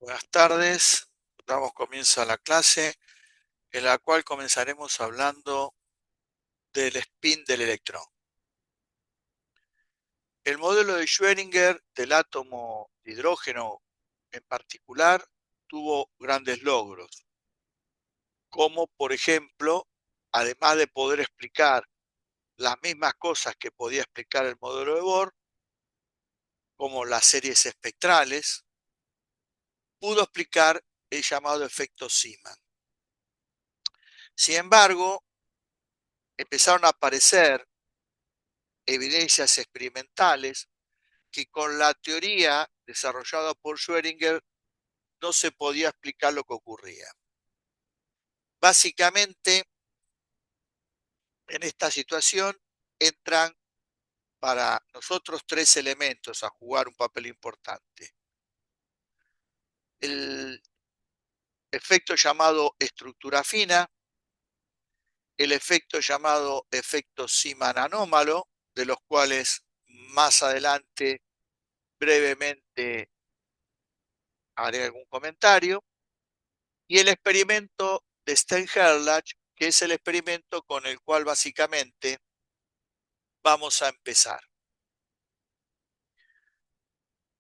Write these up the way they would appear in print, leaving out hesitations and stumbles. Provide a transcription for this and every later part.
Buenas tardes, damos comienzo a la clase en la cual comenzaremos hablando del spin del electrón. El modelo de Schrödinger del átomo de hidrógeno en particular tuvo grandes logros, como por ejemplo, además de poder explicar las mismas cosas que podía explicar el modelo de Bohr, como las series espectrales, pudo explicar el llamado efecto Zeeman. Sin embargo, empezaron a aparecer evidencias experimentales que con la teoría desarrollada por Schrödinger no se podía explicar lo que ocurría. Básicamente, en esta situación entran para nosotros tres elementos a jugar un papel importante. El efecto llamado estructura fina, el efecto llamado efecto Zeeman anómalo, de los cuales más adelante brevemente haré algún comentario, y el experimento de Stern-Gerlach, que es el experimento con el cual básicamente vamos a empezar.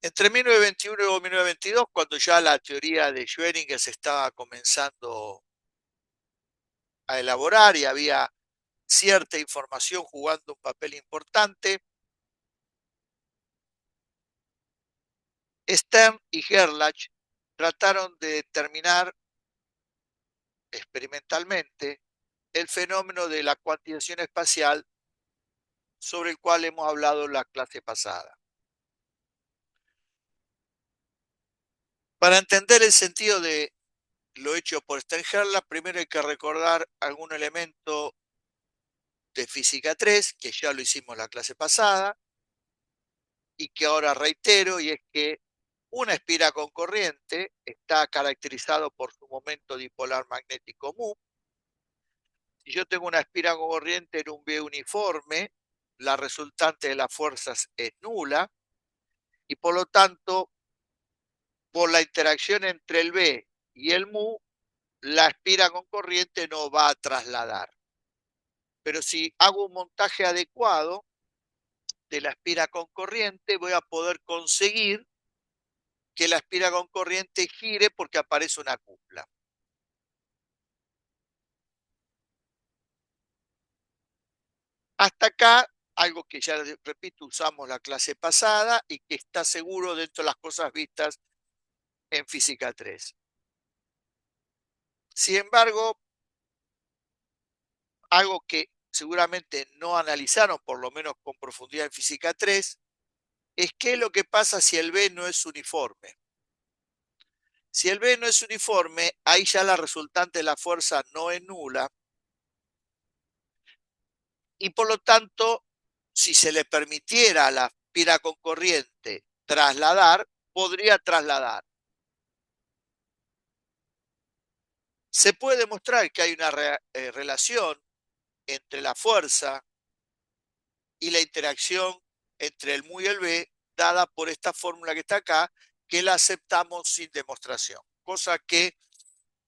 Entre 1921 y 1922, cuando ya la teoría de Schrödinger se estaba comenzando a elaborar y había cierta información jugando un papel importante, Stern y Gerlach trataron de determinar experimentalmente el fenómeno de la cuantización espacial sobre el cual hemos hablado en la clase pasada. Para entender el sentido de lo hecho por Stern-Gerlach, primero hay que recordar algún elemento de física 3, que ya lo hicimos en la clase pasada, y que ahora reitero, y es que una espira con corriente está caracterizado por su momento dipolar magnético mu. Si yo tengo una espira con corriente en un B uniforme, la resultante de las fuerzas es nula, y por lo tanto, por la interacción entre el B y el mu, la espira con corriente no va a trasladar. Pero si hago un montaje adecuado de la espira con corriente, voy a poder conseguir que la espira con corriente gire porque aparece una cupla. Hasta acá, algo que ya repito, usamos la clase pasada y que está seguro dentro de las cosas vistas en física 3. Sin embargo, algo que seguramente no analizaron, por lo menos con profundidad en física 3, es qué es lo que pasa si el B no es uniforme. Si el B no es uniforme, ahí ya la resultante de la fuerza no es nula y por lo tanto, si se le permitiera a la espira con corriente trasladar, podría trasladar. Se puede demostrar que hay una relación entre la fuerza y la interacción entre el mu y el B, dada por esta fórmula que está acá, que la aceptamos sin demostración, cosa que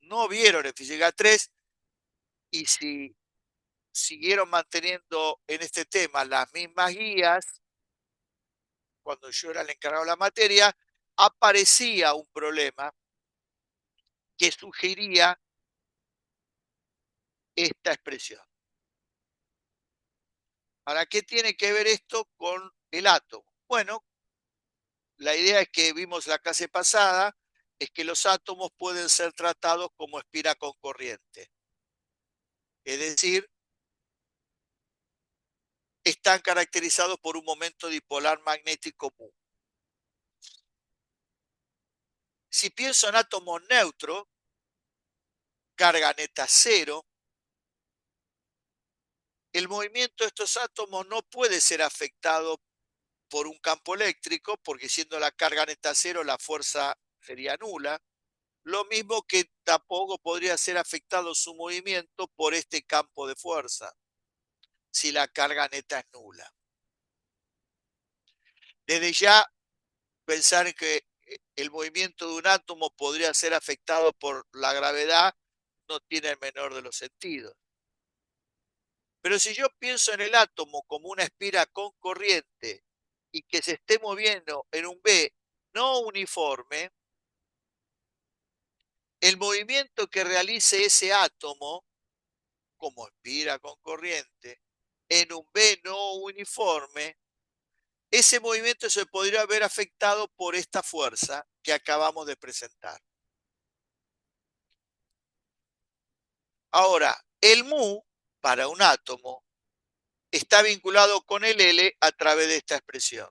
no vieron en física 3, y si siguieron manteniendo en este tema las mismas guías, cuando yo era el encargado de la materia, aparecía un problema que sugería esta expresión. ¿Para qué tiene que ver esto con el átomo? Bueno, la idea es que vimos la clase pasada, es que los átomos pueden ser tratados como espira con corriente. Es decir, están caracterizados por un momento dipolar magnético mu. Si pienso en átomos neutros, carga neta cero, el movimiento de estos átomos no puede ser afectado por un campo eléctrico, porque siendo la carga neta cero, la fuerza sería nula. Lo mismo que tampoco podría ser afectado su movimiento por este campo de fuerza, si la carga neta es nula. Desde ya, pensar que el movimiento de un átomo podría ser afectado por la gravedad, no tiene el menor de los sentidos. Pero si yo pienso en el átomo como una espira con corriente y que se esté moviendo en un B no uniforme, el movimiento que realice ese átomo, como espira con corriente, en un B no uniforme, ese movimiento se podría ver afectado por esta fuerza que acabamos de presentar. Ahora, el mu para un átomo está vinculado con el L a través de esta expresión.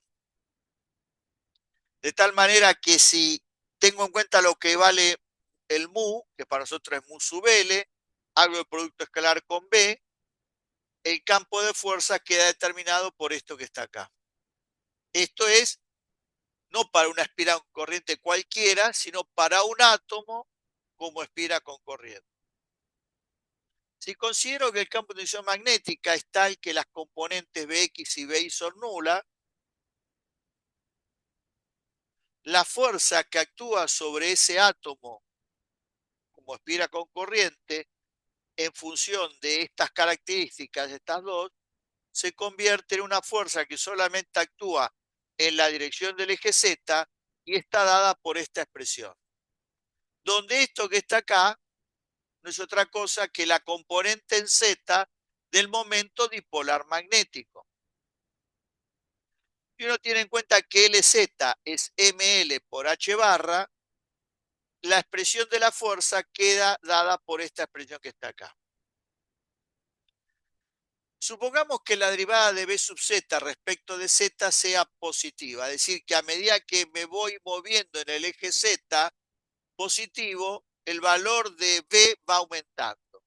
De tal manera que si tengo en cuenta lo que vale el mu, que para nosotros es mu sub L, hago el producto escalar con B, el campo de fuerza queda determinado por esto que está acá. Esto es no para una espira con corriente cualquiera, sino para un átomo como espira con corriente. Si considero que el campo de inducción magnética es tal que las componentes Bx y Bi son nulas, la fuerza que actúa sobre ese átomo como espira con corriente, en función de estas características, de estas dos, se convierte en una fuerza que solamente actúa en la dirección del eje Z y está dada por esta expresión. Donde esto que está acá no es otra cosa que la componente en Z del momento dipolar magnético. Si uno tiene en cuenta que LZ es ml por h barra, la expresión de la fuerza queda dada por esta expresión que está acá. Supongamos que la derivada de B sub Z respecto de Z sea positiva, es decir, que a medida que me voy moviendo en el eje Z positivo, el valor de B va aumentando.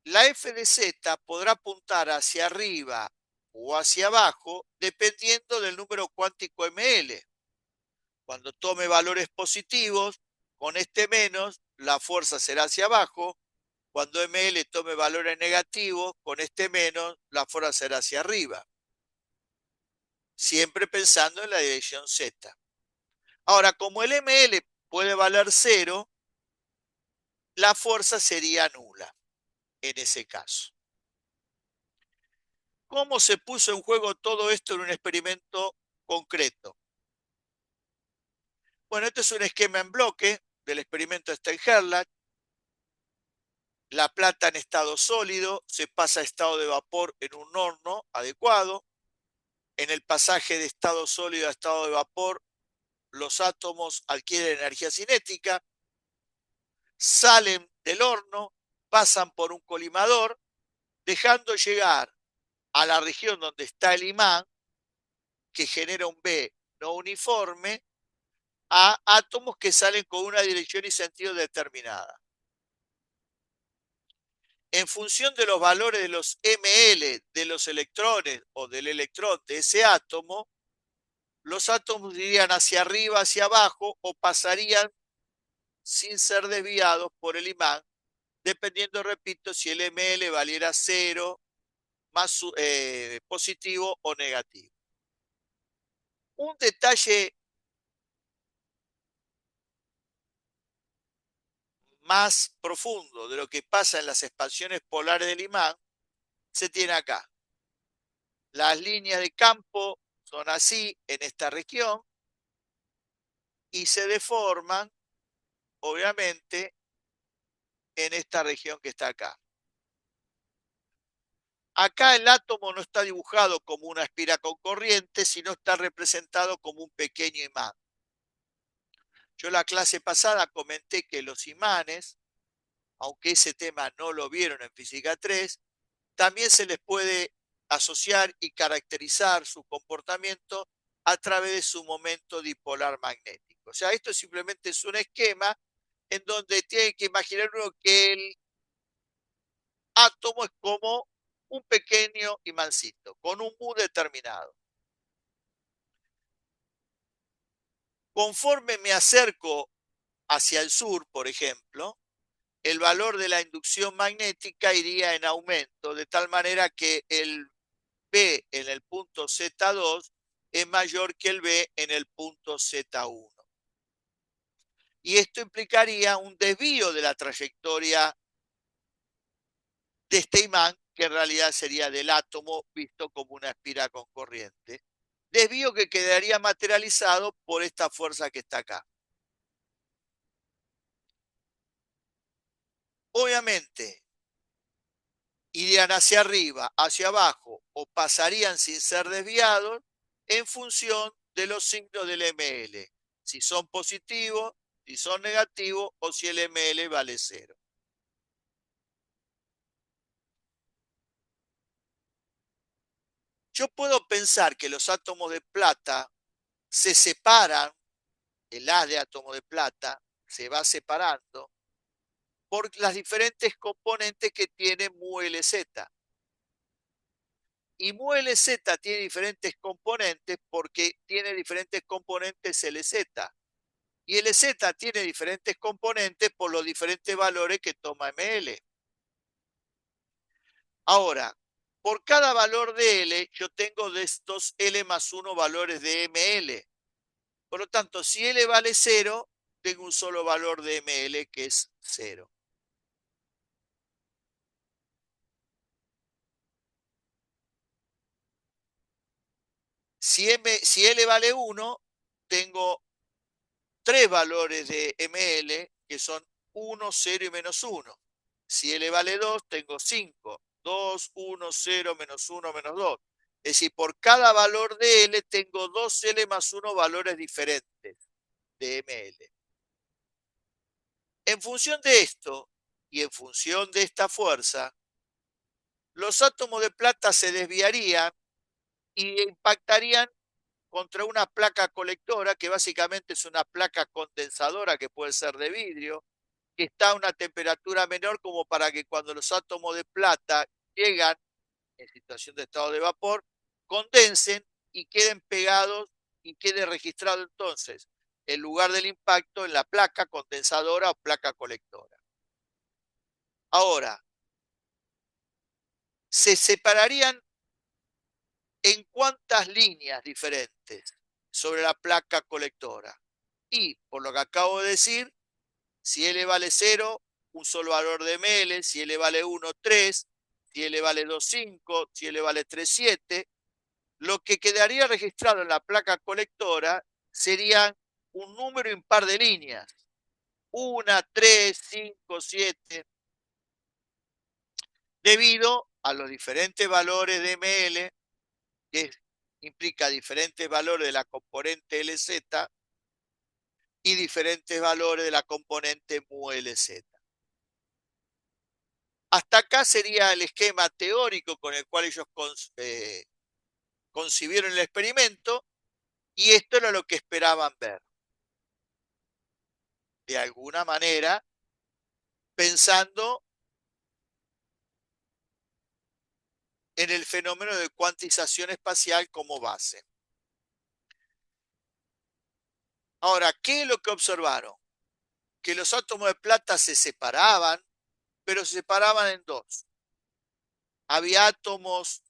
La f de Z podrá apuntar hacia arriba o hacia abajo dependiendo del número cuántico ml. Cuando tome valores positivos, con este menos, la fuerza será hacia abajo. Cuando ml tome valores negativos, con este menos, la fuerza será hacia arriba. Siempre pensando en la dirección Z. Ahora, como el ml puede valer 0, la fuerza sería nula en ese caso. ¿Cómo se puso en juego todo esto en un experimento concreto? Bueno, este es un esquema en bloque del experimento Stern-Herlach. La plata en estado sólido se pasa a estado de vapor en un horno adecuado. En el pasaje de estado sólido a estado de vapor, los átomos adquieren energía cinética, salen del horno, pasan por un colimador, dejando llegar a la región donde está el imán, que genera un B no uniforme, a átomos que salen con una dirección y sentido determinada. En función de los valores de los ml de los electrones o del electrón de ese átomo, los átomos irían hacia arriba, hacia abajo o pasarían sin ser desviados por el imán, dependiendo, repito, si el ml valiera 0, más positivo o negativo. Un detalle más profundo de lo que pasa en las expansiones polares del imán se tiene acá. Las líneas de campo son así en esta región y se deforman, obviamente, en esta región que está acá. Acá el átomo no está dibujado como una espira con corriente, sino está representado como un pequeño imán. Yo la clase pasada comenté que los imanes, aunque ese tema no lo vieron en Física 3, también se les puede asociar y caracterizar su comportamiento a través de su momento dipolar magnético. O sea, esto simplemente es un esquema en donde tiene que imaginar uno que el átomo es como un pequeño imancito, con un mu determinado. Conforme me acerco hacia el sur, por ejemplo, el valor de la inducción magnética iría en aumento, de tal manera que el B en el punto Z2 es mayor que el B en el punto Z1. Y esto implicaría un desvío de la trayectoria de este imán, que en realidad sería del átomo visto como una espiral con corriente. Desvío que quedaría materializado por esta fuerza que está acá. Obviamente, irían hacia arriba, hacia abajo o pasarían sin ser desviados en función de los signos del ML. Si son positivos, si son negativos o si el ML vale 0. Yo puedo pensar que los átomos de plata se separan, el haz de átomo de plata se va separando por las diferentes componentes que tiene MuLZ. Y MuLZ tiene diferentes componentes porque tiene diferentes componentes LZ. Y LZ tiene diferentes componentes por los diferentes valores que toma ML. Ahora, por cada valor de L, yo tengo de estos L más 1 valores de ML. Por lo tanto, si L vale 0, tengo un solo valor de ML que es 0. Si L vale 1, tengo 3 valores de ML que son 1, 0 y menos 1. Si L vale 2, tengo 5. 2, 1, 0, menos 1, menos 2. Es decir, por cada valor de L tengo 2 L más 1 valores diferentes de ML. En función de esto y en función de esta fuerza, los átomos de plata se desviarían y impactarían contra una placa colectora, que básicamente es una placa condensadora que puede ser de vidrio, que está a una temperatura menor como para que cuando los átomos de plata llegan en situación de estado de vapor, condensen y queden pegados y quede registrado entonces el lugar del impacto en la placa condensadora o placa colectora. Ahora, se separarían en cuántas líneas diferentes sobre la placa colectora. Y, por lo que acabo de decir, si L vale 0, un solo valor de ml, si L vale 1, 3, si L vale 2, 5, si L vale 3, 7, lo que quedaría registrado en la placa colectora sería un número impar de líneas. 1, 3, 5, 7, debido a los diferentes valores de ml, que implica diferentes valores de la componente LZ y diferentes valores de la componente MuLZ. Hasta acá sería el esquema teórico con el cual ellos concibieron el experimento y esto era lo que esperaban ver. De alguna manera, pensando en el fenómeno de cuantización espacial como base. Ahora, ¿qué es lo que observaron? Que los átomos de plata se separaban, pero se separaban en dos. Había átomos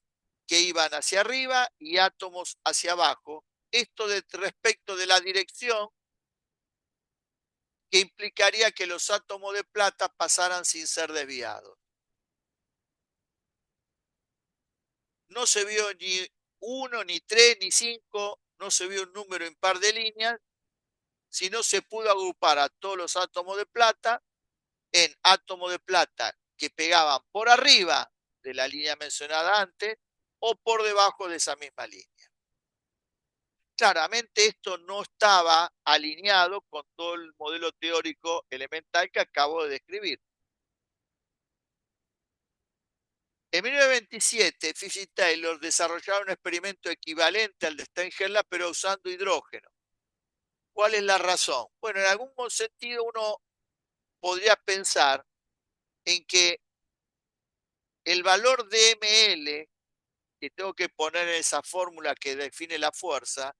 que iban hacia arriba y átomos hacia abajo. Esto respecto de la dirección que implicaría que los átomos de plata pasaran sin ser desviados. No se vio ni 1, ni 3, ni 5, no se vio un número impar de líneas, sino se pudo agrupar a todos los átomos de plata en átomos de plata que pegaban por arriba de la línea mencionada antes o por debajo de esa misma línea. Claramente esto no estaba alineado con todo el modelo teórico elemental que acabo de describir. En 1927, Fish y Taylor desarrollaron un experimento equivalente al de Steinhella, pero usando hidrógeno. ¿Cuál es la razón? Bueno, en algún sentido uno podría pensar en que el valor de ml que tengo que poner en esa fórmula que define la fuerza,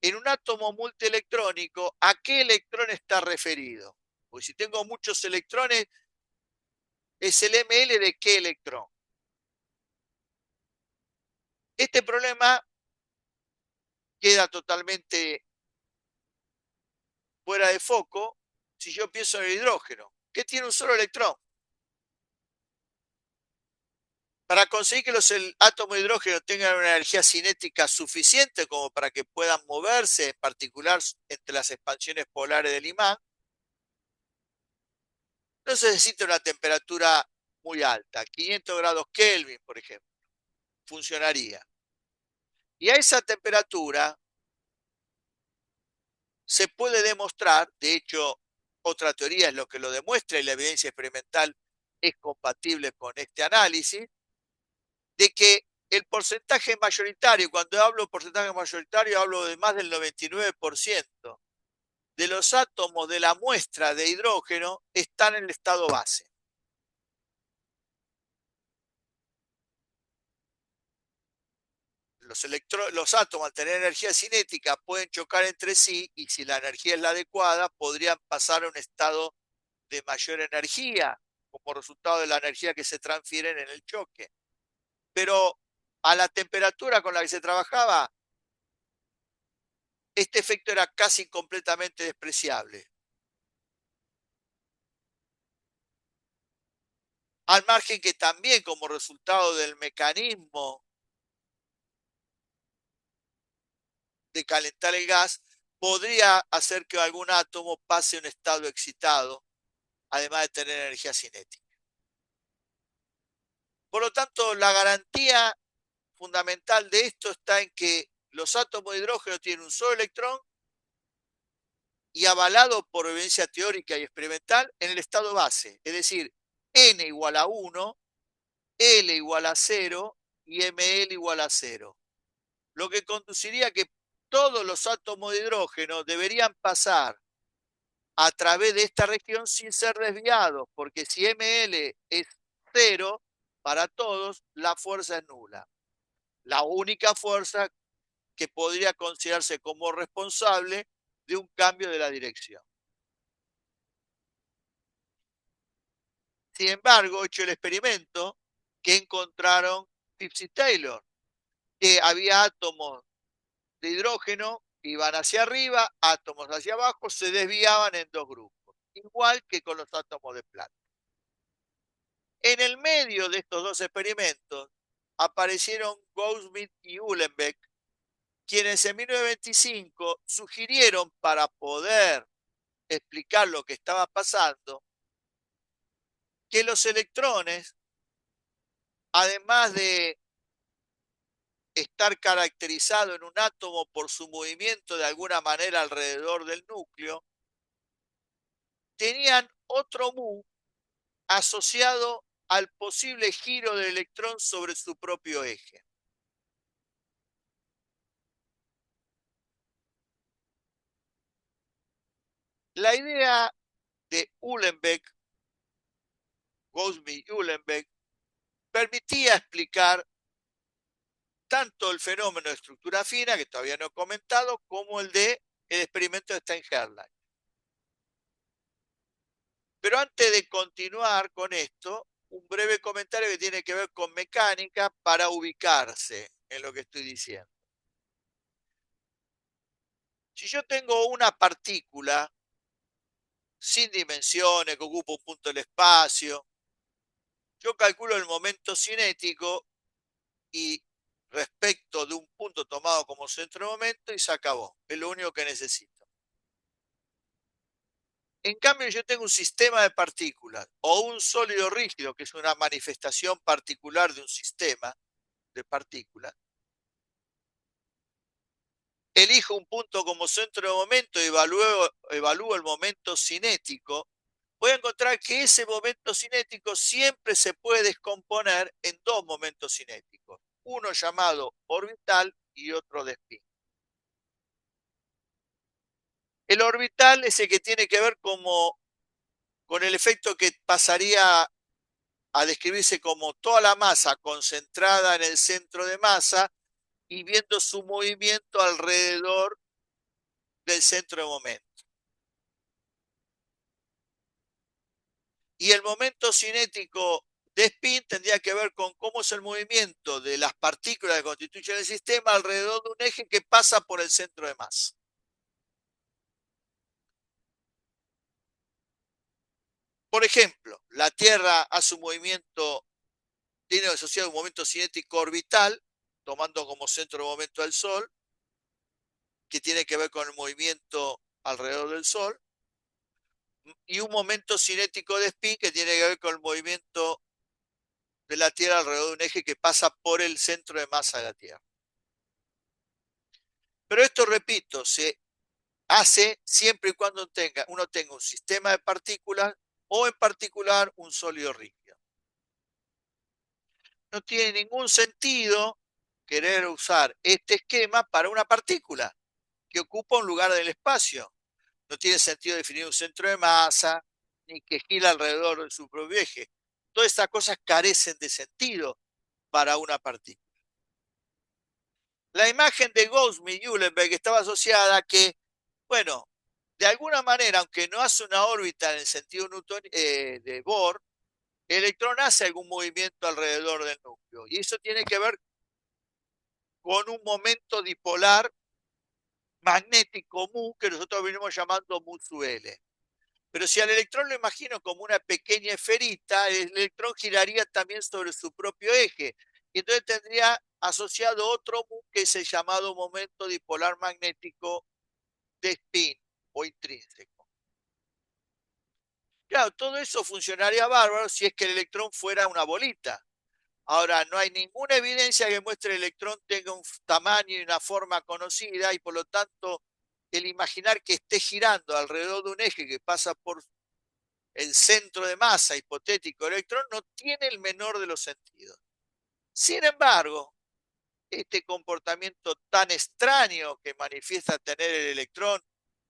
en un átomo multielectrónico, ¿a qué electrón está referido? Pues si tengo muchos electrones, es el ml de qué electrón. Este problema queda totalmente fuera de foco si yo pienso en el hidrógeno, que tiene un solo electrón. Para conseguir que los átomos de hidrógeno tengan una energía cinética suficiente como para que puedan moverse, en particular entre las expansiones polares del imán, no se necesita una temperatura muy alta, 500 grados Kelvin, por ejemplo, funcionaría. Y a esa temperatura se puede demostrar, de hecho, otra teoría es lo que lo demuestra y la evidencia experimental es compatible con este análisis, de que el porcentaje mayoritario, cuando hablo de porcentaje mayoritario, hablo de más del 99% de los átomos de la muestra de hidrógeno están en el estado base. Los átomos, al tener energía cinética, pueden chocar entre sí y si la energía es la adecuada, podrían pasar a un estado de mayor energía como resultado de la energía que se transfieren en el choque. Pero a la temperatura con la que se trabajaba, este efecto era casi completamente despreciable. Al margen que también como resultado del mecanismo de calentar el gas, podría hacer que algún átomo pase a un estado excitado, además de tener energía cinética. Por lo tanto, la garantía fundamental de esto está en que los átomos de hidrógeno tienen un solo electrón y avalado por evidencia teórica y experimental en el estado base, es decir, N igual a 1, L igual a 0 y ML igual a 0, lo que conduciría a que todos los átomos de hidrógeno deberían pasar a través de esta región sin ser desviados, porque si ML es 0 para todos, la fuerza es nula. La única fuerza que podría considerarse como responsable de un cambio de la dirección. Sin embargo, hecho el experimento, que encontraron Phipps y Taylor, que había átomos de hidrógeno que iban hacia arriba, átomos hacia abajo, se desviaban en dos grupos, igual que con los átomos de plata. En el medio de estos dos experimentos aparecieron Goldsmith y Uhlenbeck, quienes en 1925 sugirieron para poder explicar lo que estaba pasando, que los electrones, además de estar caracterizado en un átomo por su movimiento de alguna manera alrededor del núcleo, tenían otro mu asociado al posible giro del electrón sobre su propio eje. La idea de Uhlenbeck, Goldsmith y Uhlenbeck, permitía explicar tanto el fenómeno de estructura fina, que todavía no he comentado, como el de el experimento de Stern-Herlach. Pero antes de continuar con esto, un breve comentario que tiene que ver con mecánica para ubicarse en lo que estoy diciendo. Si yo tengo una partícula sin dimensiones, que ocupa un punto del espacio, yo calculo el momento cinético y respecto de un punto tomado como centro de momento y se acabó. Es lo único que necesito. En cambio, yo tengo un sistema de partículas o un sólido rígido, que es una manifestación particular de un sistema de partículas. Elijo un punto como centro de momento y evalúo el momento cinético. Voy a encontrar que ese momento cinético siempre se puede descomponer en dos momentos cinéticos, uno llamado orbital y otro de spin. El orbital es el que tiene que ver con el efecto que pasaría a describirse como toda la masa concentrada en el centro de masa y viendo su movimiento alrededor del centro de momento. Y el momento cinético de spin tendría tendría que ver con cómo es el movimiento de las partículas que constituyen el sistema alrededor de un eje que pasa por el centro de masa. Por ejemplo, la Tierra hace un movimiento, tiene asociado un momento cinético orbital, tomando como centro de momento al Sol, que tiene que ver con el movimiento alrededor del Sol, y un momento cinético de spin que tiene que ver con el movimiento de la Tierra alrededor de un eje que pasa por el centro de masa de la Tierra. Pero esto, repito, se hace siempre y cuando uno tenga un sistema de partículas o en particular un sólido rígido. No tiene ningún sentido querer usar este esquema para una partícula que ocupa un lugar del espacio. No tiene sentido definir un centro de masa ni que gira alrededor de su propio eje. Todas estas cosas carecen de sentido para una partícula. La imagen de Gauss-Uhlenbeck estaba asociada a que, bueno, de alguna manera, aunque no hace una órbita en el sentido de Bohr, el electrón hace algún movimiento alrededor del núcleo. Y eso tiene que ver con un momento dipolar magnético mu, que nosotros venimos llamando mu sub L. Pero si al electrón lo imagino como una pequeña esferita, el electrón giraría también sobre su propio eje. Y entonces tendría asociado otro mu, que es el llamado momento dipolar magnético de spin o intrínseco. Claro, todo eso funcionaría bárbaro si es que el electrón fuera una bolita. Ahora, no hay ninguna evidencia que muestre el electrón tenga un tamaño y una forma conocida y por lo tanto el imaginar que esté girando alrededor de un eje que pasa por el centro de masa hipotético del electrón no tiene el menor de los sentidos. Sin embargo, este comportamiento tan extraño que manifiesta tener el electrón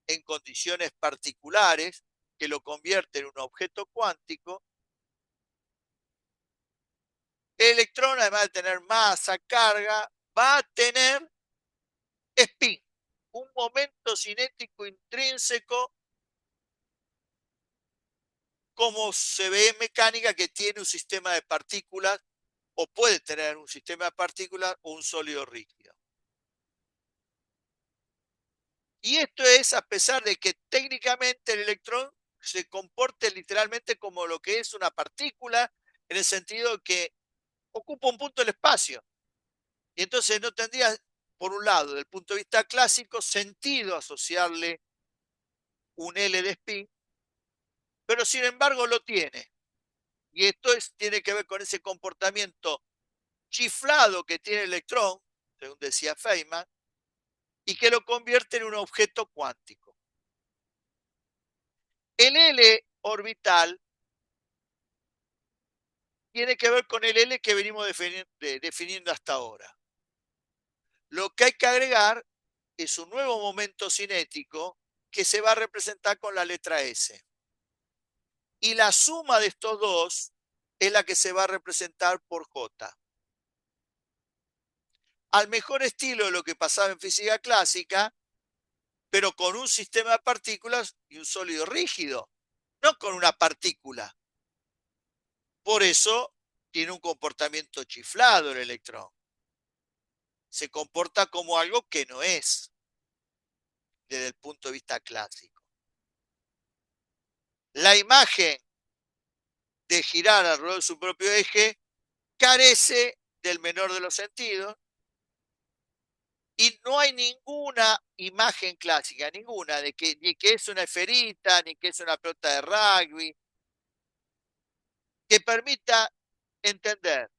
en condiciones particulares que lo convierte en un objeto cuántico, el electrón, además de tener masa, carga, va a tener spin, un momento cinético intrínseco, como se ve en mecánica, que tiene un sistema de partículas o puede tener un sistema de partículas o un sólido rígido. Y esto es a pesar de que técnicamente el electrón se comporte literalmente como lo que es una partícula, en el sentido que ocupa un punto del espacio. Y entonces no tendría, por un lado, desde el punto de vista clásico, sentido asociarle un L de spin, pero sin embargo lo tiene. Y esto tiene que ver con ese comportamiento chiflado que tiene el electrón, según decía Feynman, y que lo convierte en un objeto cuántico. El L orbital tiene que ver con el L que venimos definiendo hasta ahora. Lo que hay que agregar es un nuevo momento cinético que se va a representar con la letra S. Y la suma de estos dos es la que se va a representar por J. Al mejor estilo de lo que pasaba en física clásica, pero con un sistema de partículas y un sólido rígido, no con una partícula. Por eso tiene un comportamiento chiflado el electrón. Se comporta como algo que no es, desde el punto de vista clásico. La imagen de girar alrededor de su propio eje carece del menor de los sentidos y no hay ninguna imagen clásica, ninguna, de que ni que es una esferita, ni que es una pelota de rugby, que permita entender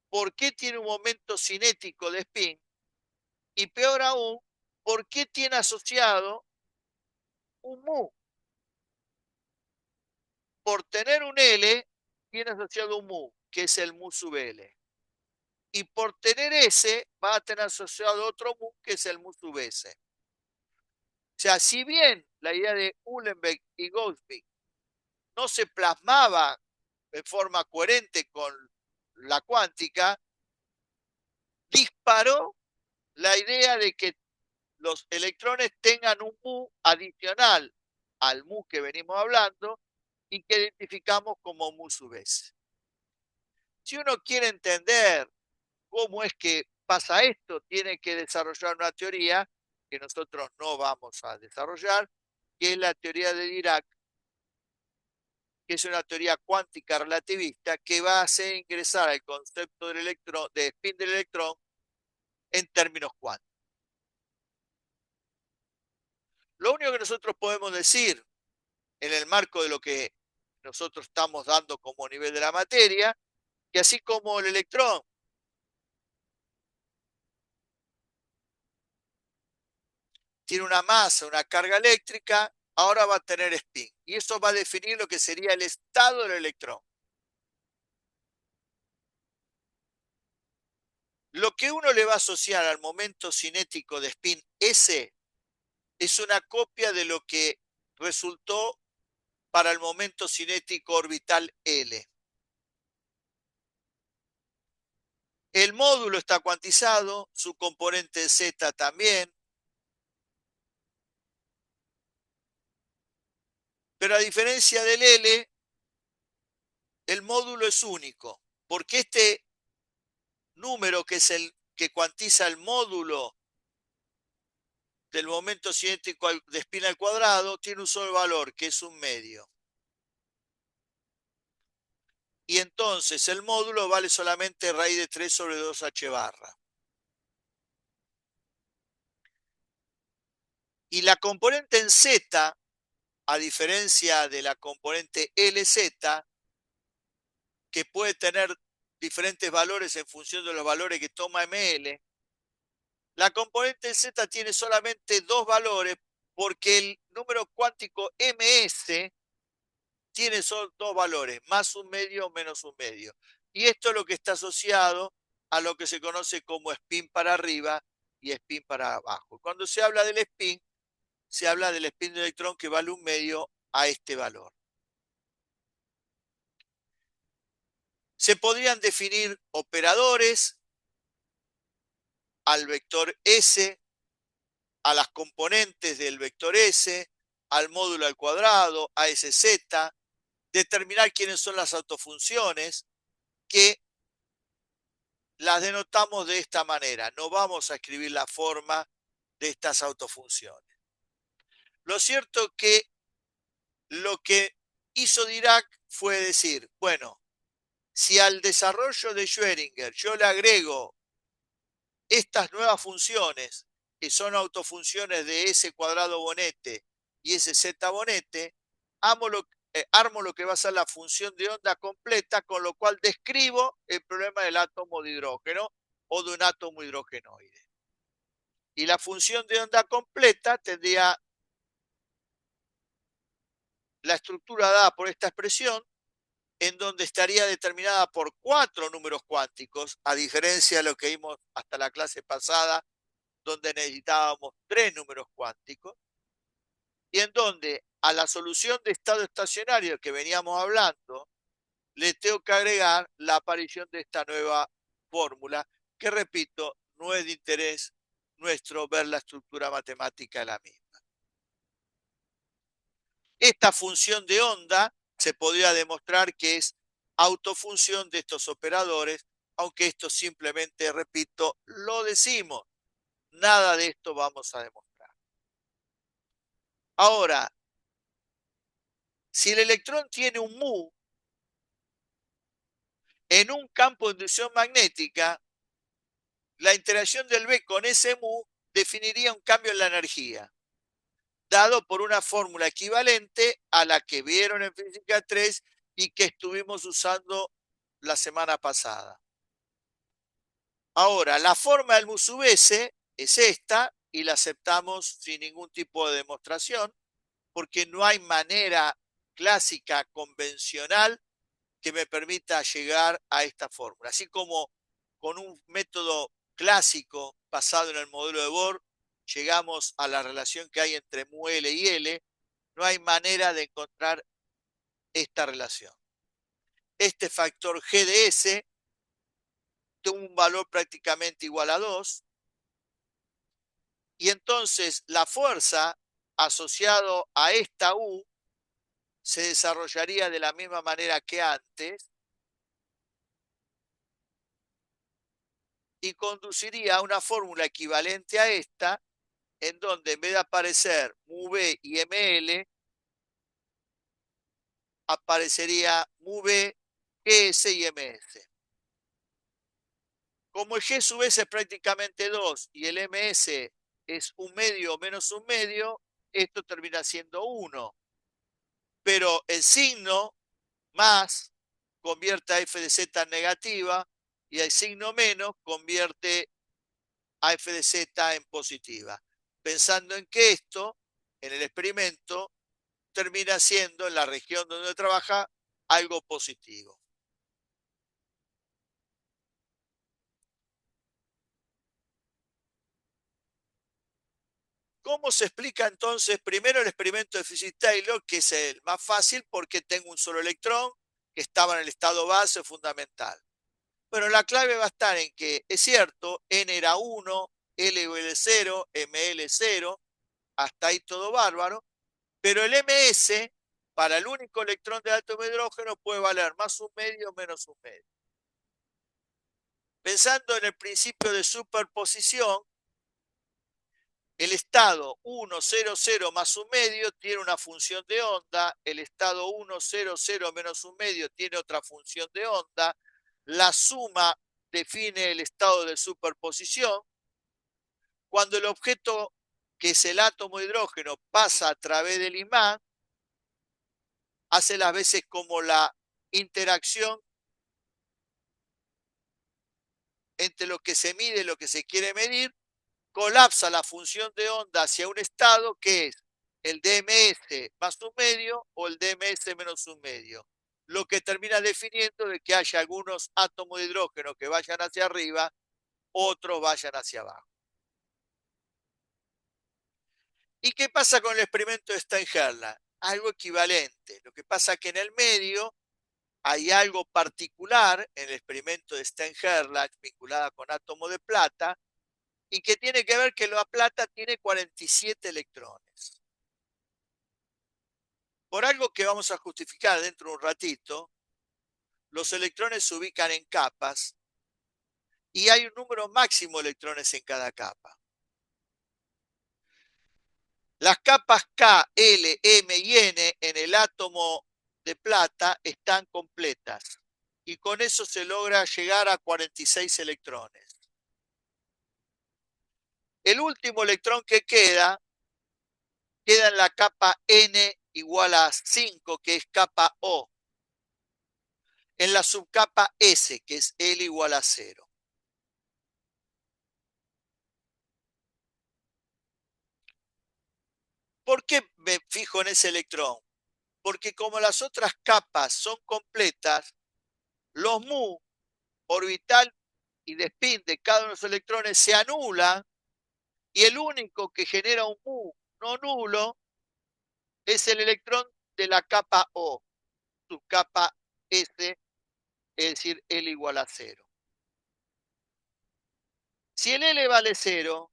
por qué tiene un momento cinético de spin y peor aún, por qué tiene asociado un mu. Por tener un L, tiene asociado un mu, que es el mu sub L. Y por tener S, va a tener asociado otro mu, que es el mu sub S. O sea, si bien la idea de Uhlenbeck y Gauss-Updike no se plasmaba de forma coherente con la cuántica, disparó la idea de que los electrones tengan un mu adicional al mu que venimos hablando y que identificamos como mu sub S. Si uno quiere entender cómo es que pasa esto, tiene que desarrollar una teoría que nosotros no vamos a desarrollar, que es la teoría de Dirac, que es una teoría cuántica relativista que va a hacer ingresar al concepto del electrón, de spin del electrón en términos cuánticos. Lo único que nosotros podemos decir en el marco de lo que nosotros estamos dando como nivel de la materia, que así como el electrón tiene una masa, una carga eléctrica, ahora va a tener spin. Y eso va a definir lo que sería el estado del electrón. Lo que uno le va a asociar al momento cinético de spin S es una copia de lo que resultó para el momento cinético orbital L. El módulo está cuantizado, su componente Z también, pero a diferencia del L, el módulo es único, porque este número que es el que cuantiza el módulo del momento cinético de spin al cuadrado tiene un solo valor, que es un medio. Y entonces el módulo vale solamente raíz de 3 sobre 2h barra. Y la componente en Z, a diferencia de la componente LZ, que puede tener diferentes valores en función de los valores que toma ML, la componente Z tiene solamente dos valores porque el número cuántico MS tiene solo dos valores, más un medio o menos un medio. Y esto es lo que está asociado a lo que se conoce como spin para arriba y spin para abajo. Cuando se habla del spin, se habla del spin de electrón que vale un medio a este valor. Se podrían definir operadores al vector S, a las componentes del vector S, al módulo al cuadrado, a SZ, determinar quiénes son las autofunciones, que las denotamos de esta manera. No vamos a escribir la forma de estas autofunciones. Lo cierto es que lo que hizo Dirac fue decir, bueno, si al desarrollo de Schrödinger yo le agrego estas nuevas funciones, que son autofunciones de S cuadrado bonete y SZ bonete, armo lo que va a ser la función de onda completa, con lo cual describo el problema del átomo de hidrógeno o de un átomo hidrogenoide. Y la función de onda completa tendría la estructura dada por esta expresión, en donde estaría determinada por 4 números cuánticos, a diferencia de lo que vimos hasta la clase pasada, donde necesitábamos 3 números cuánticos, y en donde a la solución de estado estacionario que veníamos hablando, le tengo que agregar la aparición de esta nueva fórmula, que repito, no es de interés nuestro ver la estructura matemática de la misma. Esta función de onda se podría demostrar que es autofunción de estos operadores, aunque esto simplemente, repito, lo decimos. Nada de esto vamos a demostrar. Ahora, si el electrón tiene un mu en un campo de inducción magnética, la interacción del B con ese mu definiría un cambio en la energía, dado por una fórmula equivalente a la que vieron en física 3 y que estuvimos usando la semana pasada. Ahora, la forma del mu sub S es esta y la aceptamos sin ningún tipo de demostración, porque no hay manera clásica, convencional, que me permita llegar a esta fórmula. Así como con un método clásico basado en el modelo de Bohr, llegamos a la relación que hay entre mu L y L, no hay manera de encontrar esta relación. Este factor G de S tiene un valor prácticamente igual a 2, y entonces la fuerza asociado a esta U se desarrollaría de la misma manera que antes, y conduciría a una fórmula equivalente a esta, en donde en vez de aparecer MUV y ML, aparecería MUV, GS y MS. Como el G sub S es prácticamente 2 y el MS es un medio menos un medio, esto termina siendo 1. Pero el signo más convierte a f de z en negativa y el signo menos convierte a f de z en positiva. Pensando en que esto, en el experimento, termina siendo en la región donde trabaja algo positivo. ¿Cómo se explica entonces primero el experimento de Physics-Taylor, que es el más fácil porque tengo un solo electrón que estaba en el estado base fundamental? Bueno, la clave va a estar en que es cierto, N era 1, LL 0, ML 0, hasta ahí todo bárbaro, pero el MS para el único electrón de átomo de hidrógeno puede valer más un medio o menos un medio. Pensando en el principio de superposición, el estado 1, 0, 0 más un medio tiene una función de onda, el estado 1, 0, 0 menos un medio tiene otra función de onda, la suma define el estado de superposición. Cuando el objeto, que es el átomo de hidrógeno, pasa a través del imán, hace las veces como la interacción entre lo que se mide y lo que se quiere medir, colapsa la función de onda hacia un estado que es el DMS más un medio o el DMS menos un medio, lo que termina definiendo de que haya algunos átomos de hidrógeno que vayan hacia arriba, otros vayan hacia abajo. ¿Y qué pasa con el experimento de Steinherland? Algo equivalente. Lo que pasa es que en el medio hay algo particular en el experimento de Steinherland vinculada con átomo de plata y que tiene que ver que la plata tiene 47 electrones. Por algo que vamos a justificar dentro de un ratito, los electrones se ubican en capas y hay un número máximo de electrones en cada capa. Las capas K, L, M y N en el átomo de plata están completas y con eso se logra llegar a 46 electrones. El último electrón que queda en la capa N igual a 5, que es capa O, en la subcapa S, que es L igual a 0. ¿Por qué me fijo en ese electrón? Porque como las otras capas son completas, los mu orbital y de spin de cada uno de los electrones se anulan y el único que genera un mu no nulo es el electrón de la capa O, subcapa S, es decir, L igual a 0. Si el L vale 0,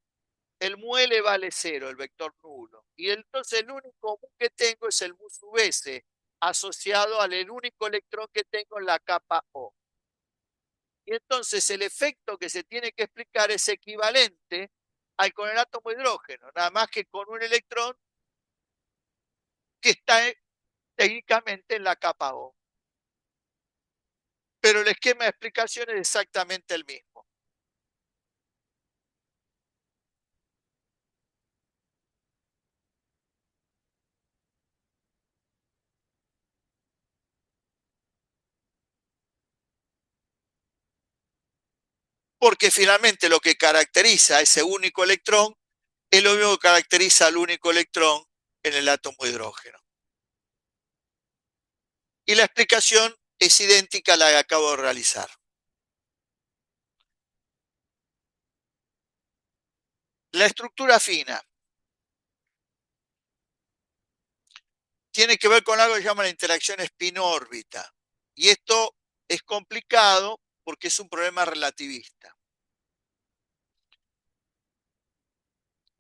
el mu L vale 0, el vector nulo. Y entonces el único mu que tengo es el mu sub S, asociado al único electrón que tengo en la capa O. Y entonces el efecto que se tiene que explicar es equivalente al con el átomo de hidrógeno, nada más que con un electrón que está técnicamente en la capa O. Pero el esquema de explicación es exactamente el mismo. Porque finalmente lo que caracteriza a ese único electrón es lo mismo que caracteriza al único electrón en el átomo de hidrógeno. Y la explicación es idéntica a la que acabo de realizar. La estructura fina tiene que ver con algo que se llama la interacción spin-órbita. Y esto es complicado porque es un problema relativista.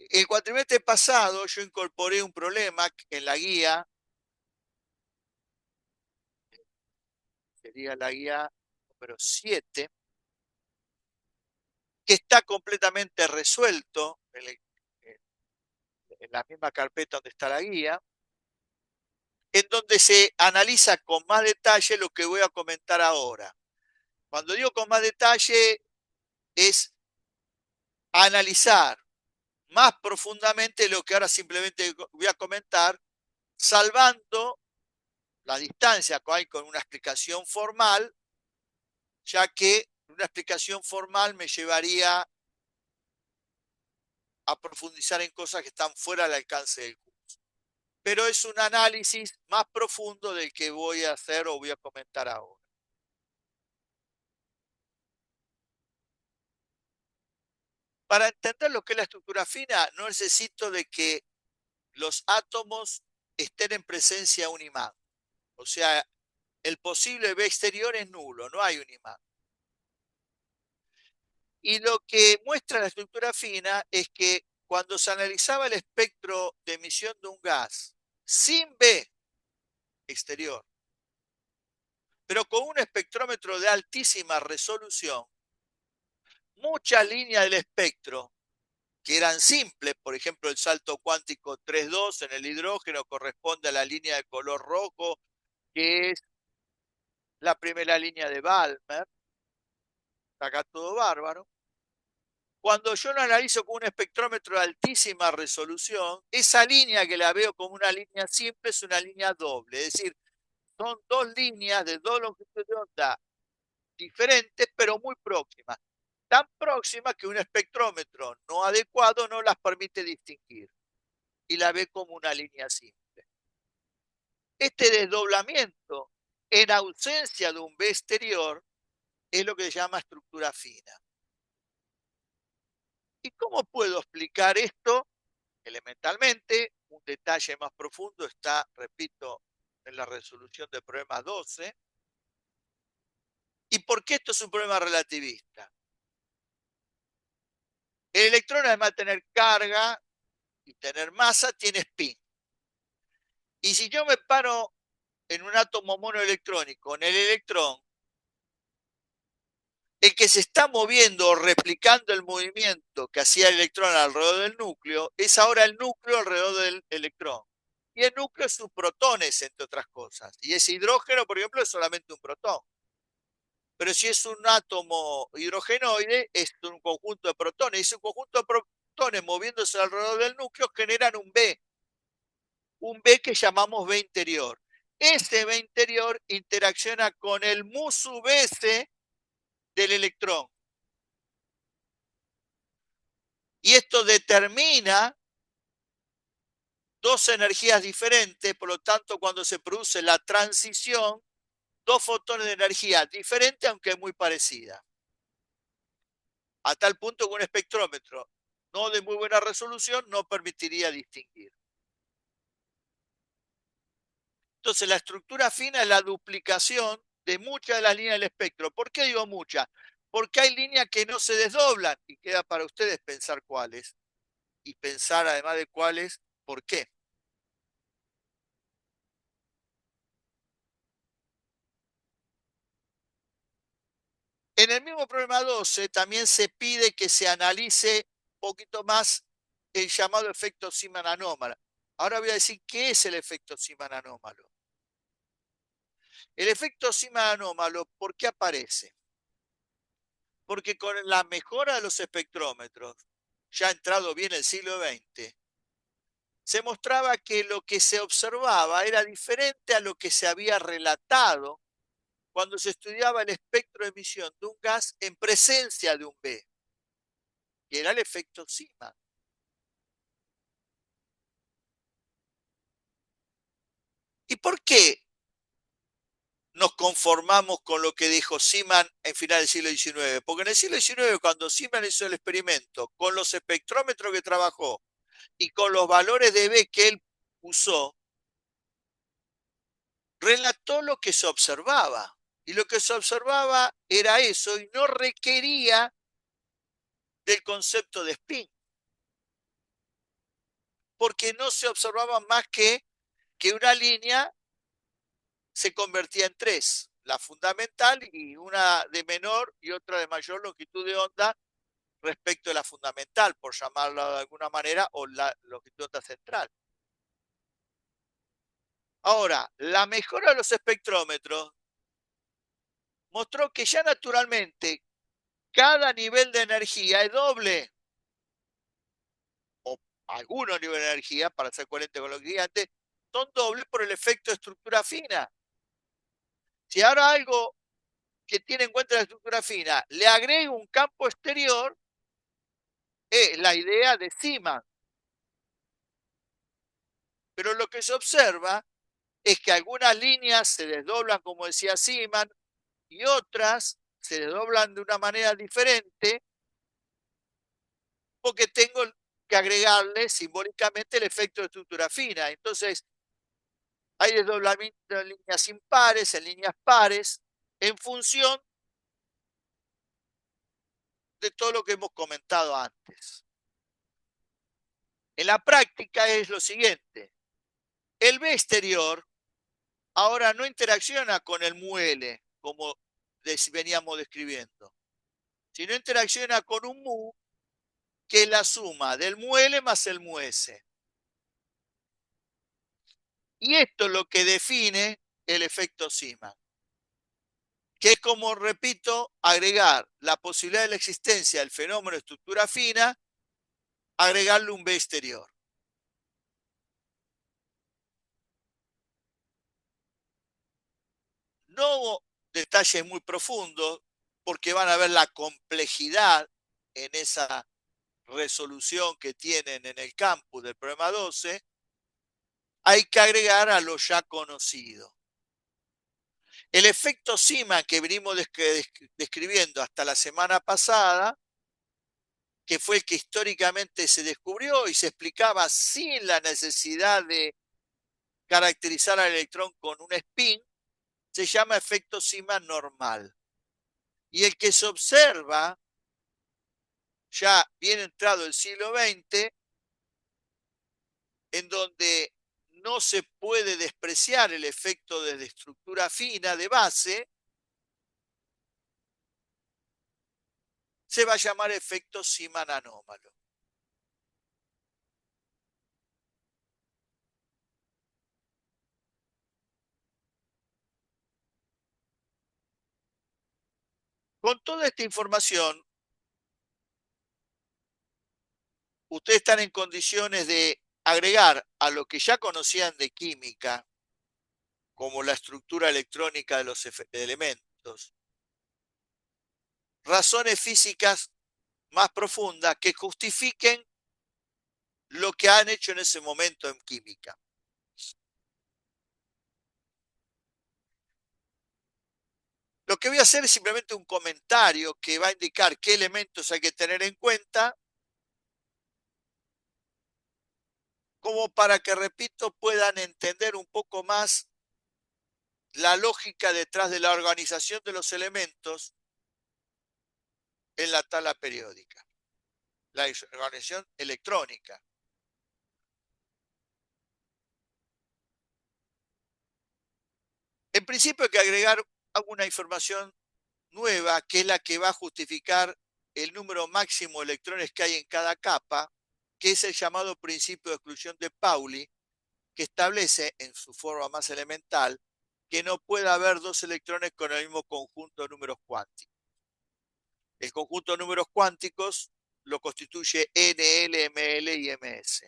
El cuatrimestre pasado yo incorporé un problema en la guía, sería la guía número 7, que está completamente resuelto en la misma carpeta donde está la guía, en donde se analiza con más detalle lo que voy a comentar ahora. Cuando digo con más detalle, es analizar más profundamente lo que ahora simplemente voy a comentar, salvando la distancia que hay con una explicación formal, ya que una explicación formal me llevaría a profundizar en cosas que están fuera del alcance del curso. Pero es un análisis más profundo del que voy a hacer o voy a comentar ahora. Para entender lo que es la estructura fina, no necesito de que los átomos estén en presencia de un imán. O sea, el posible B exterior es nulo, no hay un imán. Y lo que muestra la estructura fina es que cuando se analizaba el espectro de emisión de un gas sin B exterior, pero con un espectrómetro de altísima resolución, muchas líneas del espectro que eran simples, por ejemplo, el salto cuántico 3,2 en el hidrógeno corresponde a la línea de color rojo, que es la primera línea de Balmer, acá todo bárbaro. Cuando yo lo analizo con un espectrómetro de altísima resolución, esa línea que la veo como una línea simple es una línea doble, es decir, son dos líneas de dos longitudes de onda diferentes, pero muy próximas. Tan próximas que un espectrómetro no adecuado no las permite distinguir y la ve como una línea simple. Este desdoblamiento, en ausencia de un B exterior, es lo que se llama estructura fina. ¿Y cómo puedo explicar esto? Elementalmente, un detalle más profundo está, repito, en la resolución del problema 12. ¿Y por qué esto es un problema relativista? El electrón, además de tener carga y tener masa, tiene spin. Y si yo me paro en un átomo monoelectrónico, en el electrón, el que se está moviendo o replicando el movimiento que hacía el electrón alrededor del núcleo es ahora el núcleo alrededor del electrón. Y el núcleo es sus protones, entre otras cosas. Y ese hidrógeno, por ejemplo, es solamente un protón. Pero si es un átomo hidrogenoide, es un conjunto de protones. Y ese conjunto de protones moviéndose alrededor del núcleo generan un B. Un B que llamamos B interior. Ese B interior interacciona con el mu sub S del electrón. Y esto determina dos energías diferentes, por lo tanto, cuando se produce la transición, dos fotones de energía diferentes, aunque muy parecida. A tal punto que un espectrómetro no de muy buena resolución no permitiría distinguir. Entonces, la estructura fina es la duplicación de muchas de las líneas del espectro. ¿Por qué digo muchas? Porque hay líneas que no se desdoblan y queda para ustedes pensar cuáles. Y pensar, además de cuáles, por qué. En el mismo problema 12 también se pide que se analice un poquito más el llamado efecto Zeeman anómalo. Ahora voy a decir qué es el efecto Zeeman anómalo. El efecto Zeeman anómalo, ¿por qué aparece? Porque con la mejora de los espectrómetros, ya entrado bien el siglo XX, se mostraba que lo que se observaba era diferente a lo que se había relatado cuando se estudiaba el espectro de emisión de un gas en presencia de un B, que era el efecto Zeeman. ¿Y por qué nos conformamos con lo que dijo Zeeman en final del siglo XIX? Porque en el siglo XIX, cuando Zeeman hizo el experimento, con los espectrómetros que trabajó y con los valores de B que él usó, relató lo que se observaba. Y lo que se observaba era eso y no requería del concepto de spin. Porque no se observaba más que una línea se convertía en tres, la fundamental y una de menor y otra de mayor longitud de onda respecto de la fundamental, por llamarlo de alguna manera, o la longitud central. Ahora, la mejora de los espectrómetros mostró que ya naturalmente cada nivel de energía es doble, o algunos niveles de energía, para ser coherente con lo que dije antes, son dobles por el efecto de estructura fina. Si ahora algo que tiene en cuenta la estructura fina le agrego un campo exterior, es la idea de Zeeman. Pero lo que se observa es que algunas líneas se desdoblan, como decía Zeeman, y otras se desdoblan de una manera diferente porque tengo que agregarle simbólicamente el efecto de estructura fina. Entonces, hay desdoblamiento en líneas impares, en líneas pares, en función de todo lo que hemos comentado antes. En la práctica es lo siguiente. El B exterior ahora no interacciona con el muele, como veníamos describiendo, sino interacciona con un mu, que es la suma del muele más el muese. Y esto es lo que define el efecto Zeeman, que es, como repito, agregar la posibilidad de la existencia del fenómeno de estructura fina, agregarle un B exterior. No detalles muy profundos, porque van a ver la complejidad en esa resolución que tienen en el campus del problema 12, hay que agregar a lo ya conocido. El efecto Zeeman que venimos describiendo hasta la semana pasada, que fue el que históricamente se descubrió y se explicaba sin la necesidad de caracterizar al electrón con un spin, se llama efecto Zeeman normal. Y el que se observa ya bien entrado el siglo XX, en donde no se puede despreciar el efecto de estructura fina de base, se va a llamar efecto Zeeman anómalo. Con toda esta información, ustedes están en condiciones de agregar a lo que ya conocían de química, como la estructura electrónica de los elementos, razones físicas más profundas que justifiquen lo que han hecho en ese momento en química. Lo que voy a hacer es simplemente un comentario que va a indicar qué elementos hay que tener en cuenta, como para que, repito, puedan entender un poco más la lógica detrás de la organización de los elementos en la tabla periódica, la organización electrónica. En principio hay que agregar alguna información nueva, que es la que va a justificar el número máximo de electrones que hay en cada capa, que es el llamado principio de exclusión de Pauli, que establece en su forma más elemental que no puede haber dos electrones con el mismo conjunto de números cuánticos. El conjunto de números cuánticos lo constituye N, L, M, L y MS.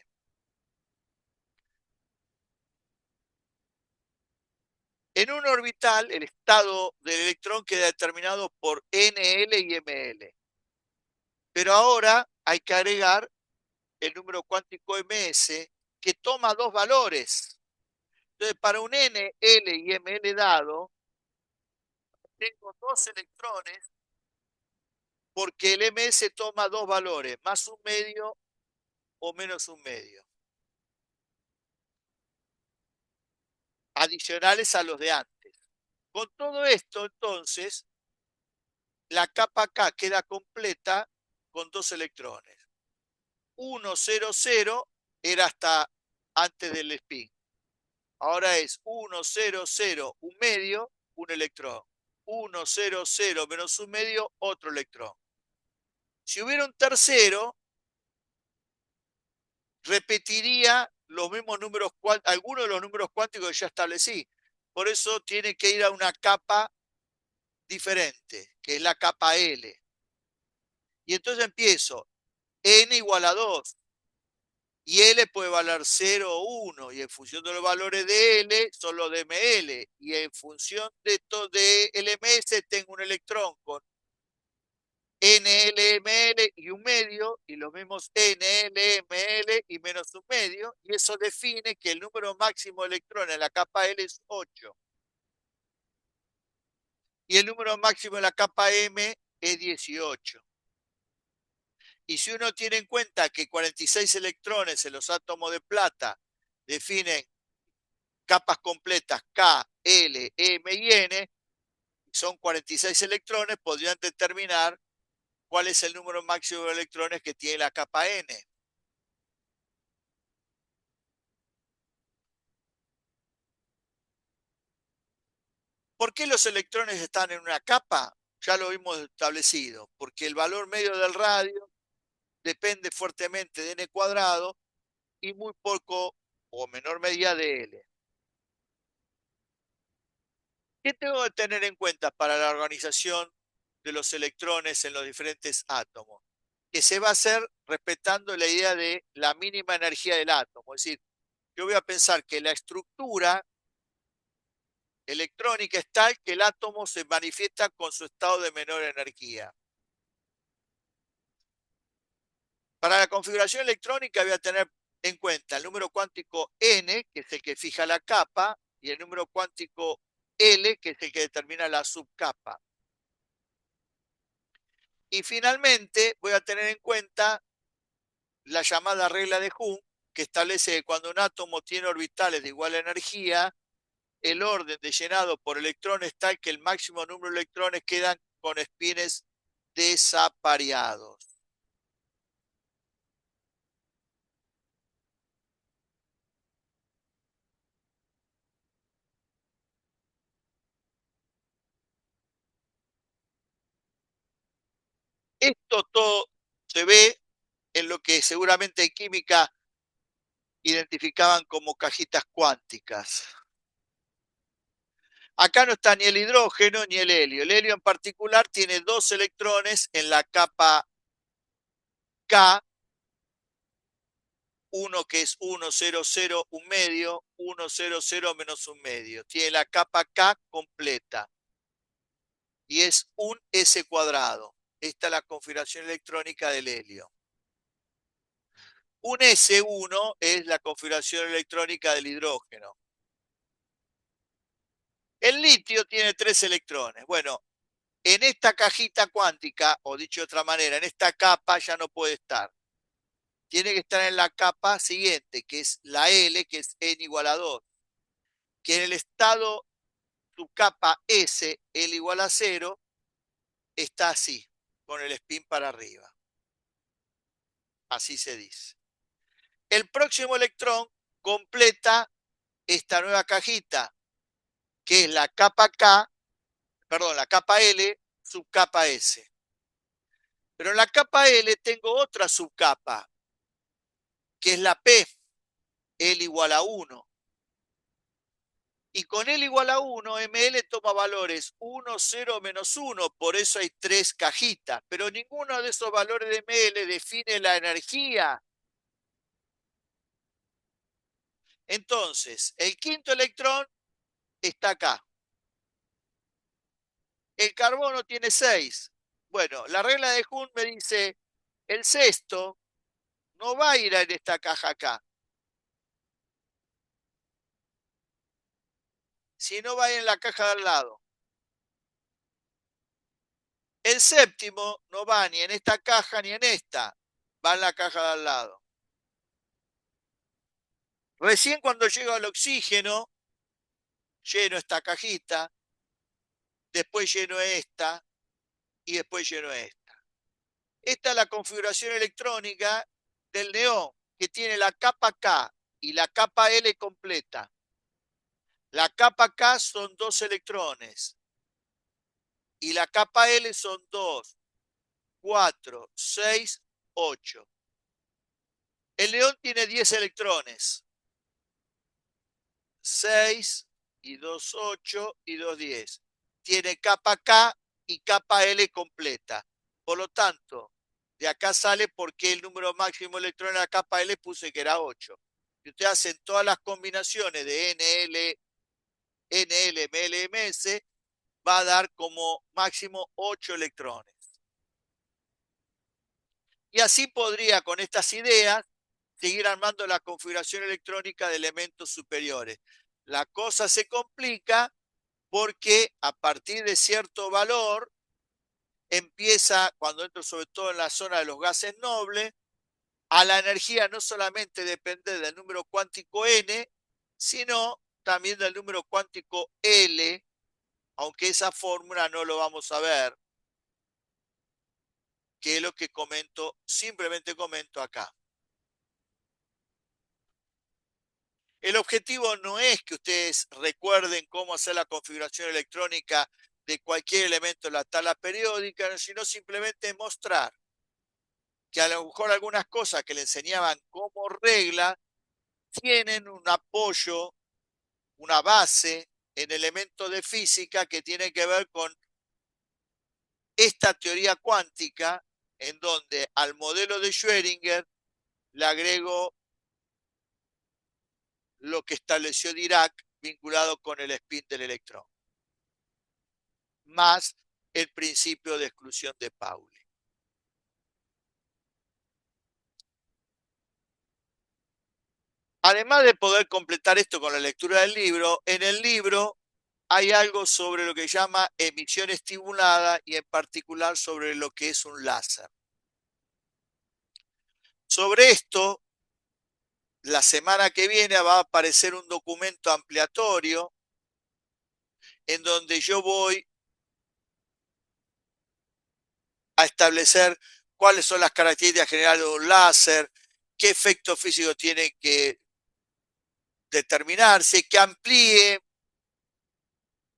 En un orbital, el estado del electrón queda determinado por NL y ML. Pero ahora hay que agregar el número cuántico MS, que toma dos valores. Entonces, para un N, L y ML dado, tengo dos electrones porque el MS toma dos valores, más un medio o menos un medio, adicionales a los de antes. Con todo esto, entonces, la capa K queda completa con dos electrones. 1, 0, 0 era hasta antes del spin. Ahora es 1, 0, 0, un medio, un electrón. 1, 0, 0 menos un medio, otro electrón. Si hubiera un tercero, repetiría los mismos números, algunos de los números cuánticos que ya establecí. Por eso tiene que ir a una capa diferente, que es la capa L. Y entonces empiezo, n igual a 2, y L puede valer 0 o 1, y en función de los valores de L son los de ML, y en función de esto de LMS tengo un electrón con NLML y un medio, y los mismos NLML y menos un medio, y eso define que el número máximo de electrones en la capa L es 8. Y el número máximo en la capa M es 18. Y si uno tiene en cuenta que 46 electrones en los átomos de plata definen capas completas K, L, M y N, son 46 electrones, podrían determinar cuál es el número máximo de electrones que tiene la capa N. ¿Por qué los electrones están en una capa? Ya lo hemos establecido, porque el valor medio del radio depende fuertemente de n cuadrado y muy poco o menor medida de L. ¿Qué tengo que tener en cuenta para la organización de los electrones en los diferentes átomos? Que se va a hacer respetando la idea de la mínima energía del átomo. Es decir, yo voy a pensar que la estructura electrónica es tal que el átomo se manifiesta con su estado de menor energía. Para la configuración electrónica voy a tener en cuenta el número cuántico n, que es el que fija la capa, y el número cuántico L, que es el que determina la subcapa. Y finalmente voy a tener en cuenta la llamada regla de Hund, que establece que cuando un átomo tiene orbitales de igual energía, el orden de llenado por electrones es tal que el máximo número de electrones quedan con espines desapareados. Esto todo se ve en lo que seguramente en química identificaban como cajitas cuánticas. Acá no está ni el hidrógeno ni el helio. El helio en particular tiene 2 electrones en la capa K, uno que es 1, 0, 0, un medio, 1, 0, 0 menos un medio. Tiene la capa K completa y es un S cuadrado. Esta es la configuración electrónica del helio. Un S1 es la configuración electrónica del hidrógeno. El litio tiene 3 electrones. Bueno, en esta cajita cuántica, o dicho de otra manera, en esta capa ya no puede estar. Tiene que estar en la capa siguiente, que es la L, que es n igual a 2. Que en el estado subcapa S, L igual a 0, está así, con el spin para arriba. Así se dice. El próximo electrón completa esta nueva cajita, que es la capa K, perdón, la capa L, subcapa S. Pero en la capa L tengo otra subcapa, que es la P, L igual a 1. Y con L igual a 1, ML toma valores 1, 0, menos 1, por eso hay 3 cajitas, pero ninguno de esos valores de ML define la energía. Entonces, el quinto electrón está acá. El carbono tiene 6. Bueno, la regla de Hund me dice, el sexto no va a ir en esta caja acá, sino va a ir en la caja de al lado. El séptimo no va ni en esta caja ni en esta, va en la caja de al lado. Recién cuando llega el oxígeno, lleno esta cajita, después lleno esta y después lleno esta. Esta es la configuración electrónica del neón, que tiene la capa K y la capa L completa. La capa K son 2 electrones y la capa L son 2, 4, 6, 8. El león tiene 10 electrones. 6 y 2, 8 y 2, 10. Tiene capa K y capa L completa. Por lo tanto, de acá sale porque el número máximo de electrones de la capa L puse que era 8. Si ustedes hacen todas las combinaciones de NL, NL, ML, MS, va a dar como máximo 8 electrones. Y así podría, con estas ideas, seguir armando la configuración electrónica de elementos superiores. La cosa se complica porque a partir de cierto valor empieza, cuando entro sobre todo en la zona de los gases nobles, a la energía no solamente depende del número cuántico n, sino también del número cuántico L, aunque esa fórmula no lo vamos a ver, que es lo que comento, simplemente comento acá. El objetivo no es que ustedes recuerden cómo hacer la configuración electrónica de cualquier elemento de la tabla periódica, sino simplemente mostrar que a lo mejor algunas cosas que le enseñaban como regla tienen un apoyo, una base en elementos de física que tienen que ver con esta teoría cuántica, en donde al modelo de Schrödinger le agrego lo que estableció Dirac vinculado con el spin del electrón, más el principio de exclusión de Pauli. Además de poder completar esto con la lectura del libro, en el libro hay algo sobre lo que se llama emisión estimulada y en particular sobre lo que es un láser. Sobre esto, la semana que viene va a aparecer un documento ampliatorio en donde yo voy a establecer cuáles son las características generales de un láser, qué efecto físico tiene que determinarse, que amplíe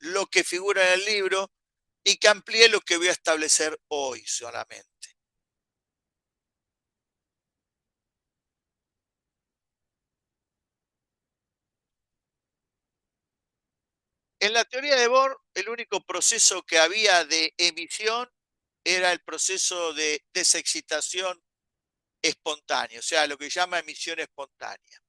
lo que figura en el libro y que amplíe lo que voy a establecer hoy solamente. En la teoría de Bohr, el único proceso que había de emisión era el proceso de desexcitación espontánea, o sea, lo que se llama emisión espontánea,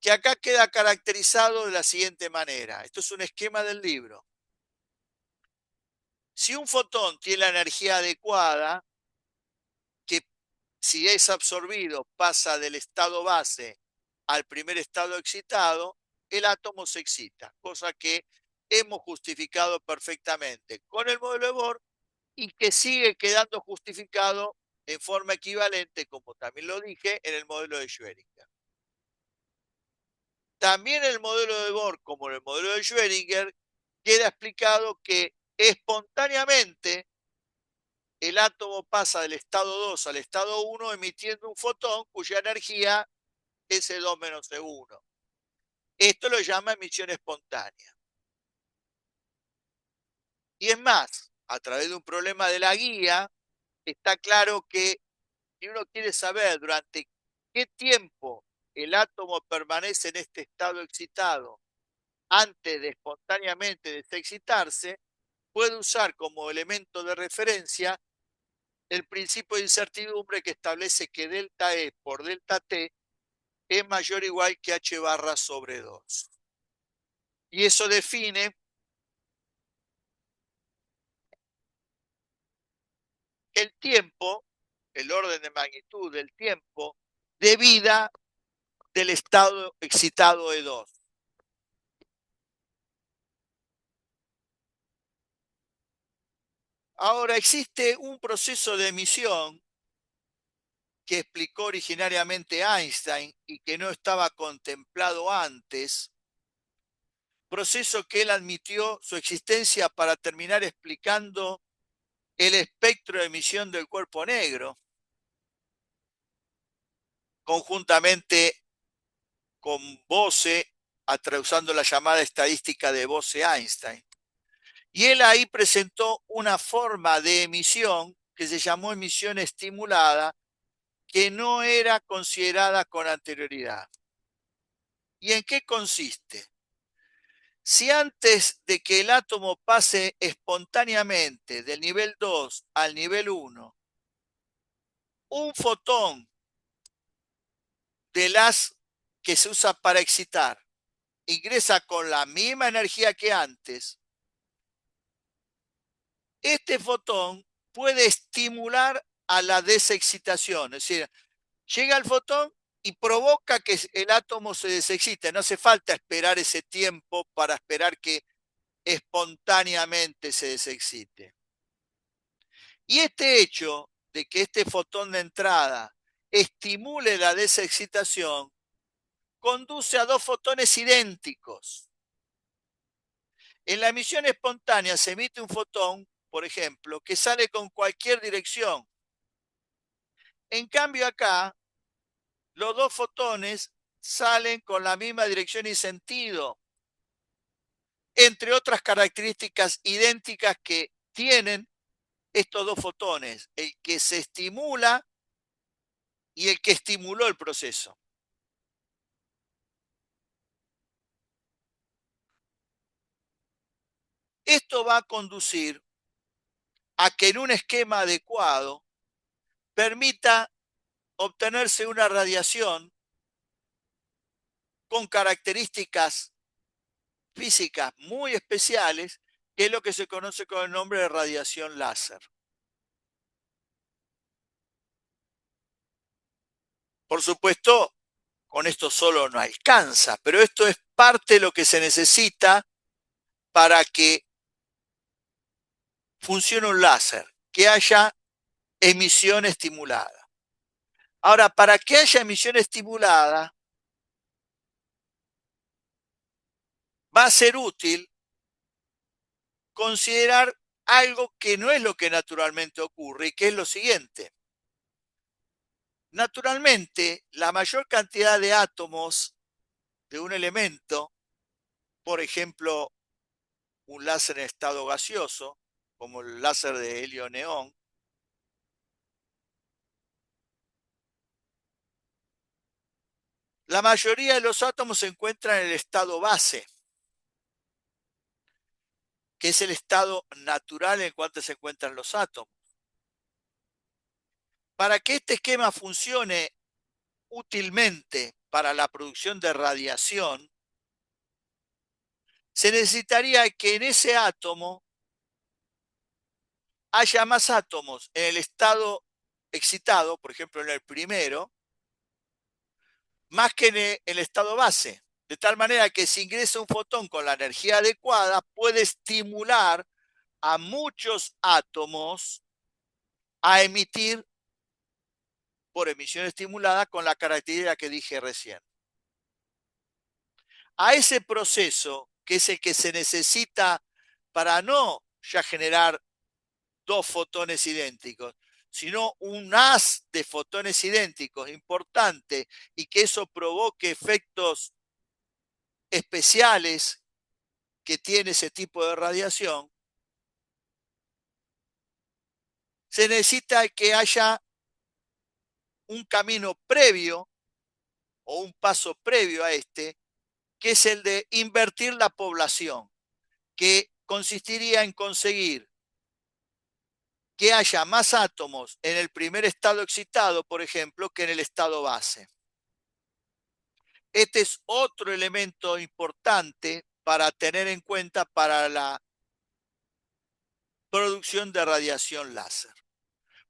que acá queda caracterizado de la siguiente manera. Esto es un esquema del libro. Si un fotón tiene la energía adecuada, que si es absorbido pasa del estado base al primer estado excitado, el átomo se excita, cosa que hemos justificado perfectamente con el modelo de Bohr y que sigue quedando justificado en forma equivalente, como también lo dije, en el modelo de Schrödinger. También el modelo de Bohr, como en el modelo de Schrödinger, queda explicado que espontáneamente el átomo pasa del estado 2 al estado 1 emitiendo un fotón cuya energía es E2 menos E1. Esto lo llama emisión espontánea. Y es más, a través de un problema de la guía, está claro que si uno quiere saber durante qué tiempo el átomo permanece en este estado excitado antes de espontáneamente desexcitarse, puede usar como elemento de referencia el principio de incertidumbre que establece que delta E por delta T es mayor o igual que H barra sobre 2. Y eso define el tiempo, el orden de magnitud del tiempo de vida del estado excitado E2. Ahora, existe un proceso de emisión que explicó originariamente Einstein y que no estaba contemplado antes, proceso que él admitió su existencia para terminar explicando el espectro de emisión del cuerpo negro, conjuntamente con Bose, usando la llamada estadística de Bose-Einstein. Y él ahí presentó una forma de emisión que se llamó emisión estimulada, que no era considerada con anterioridad. ¿Y en qué consiste? Si antes de que el átomo pase espontáneamente del nivel 2 al nivel 1, un fotón de las que se usa para excitar ingresa con la misma energía que antes, este fotón puede estimular a la desexcitación, es decir, llega el fotón y provoca que el átomo se desexcite. No hace falta esperar ese tiempo para esperar que espontáneamente se desexcite. Y este hecho de que este fotón de entrada estimule la desexcitación conduce a dos fotones idénticos. En la emisión espontánea se emite un fotón, por ejemplo, que sale con cualquier dirección. En cambio acá, los dos fotones salen con la misma dirección y sentido, entre otras características idénticas que tienen estos dos fotones, el que se estimula y el que estimuló el proceso. Esto va a conducir a que en un esquema adecuado permita obtenerse una radiación con características físicas muy especiales, que es lo que se conoce con el nombre de radiación láser. Por supuesto, con esto solo no alcanza, pero esto es parte de lo que se necesita para que funcione un láser, que haya emisión estimulada. Ahora, para que haya emisión estimulada, va a ser útil considerar algo que no es lo que naturalmente ocurre y que es lo siguiente. Naturalmente, la mayor cantidad de átomos de un elemento, por ejemplo, un láser en estado gaseoso, como el láser de helio-neón, la mayoría de los átomos se encuentran en el estado base, que es el estado natural en el cual se encuentran los átomos. Para que este esquema funcione útilmente para la producción de radiación, se necesitaría que en ese átomo haya más átomos en el estado excitado, por ejemplo en el primero, más que en el estado base. De tal manera que si ingresa un fotón con la energía adecuada, puede estimular a muchos átomos a emitir por emisión estimulada con la característica que dije recién. A ese proceso, que es el que se necesita para no ya generar dos fotones idénticos, sino un haz de fotones idénticos importante y que eso provoque efectos especiales que tiene ese tipo de radiación, se necesita que haya un camino previo o un paso previo a este, que es el de invertir la población, que consistiría en conseguir que haya más átomos en el primer estado excitado, por ejemplo, que en el estado base. Este es otro elemento importante para tener en cuenta para la producción de radiación láser.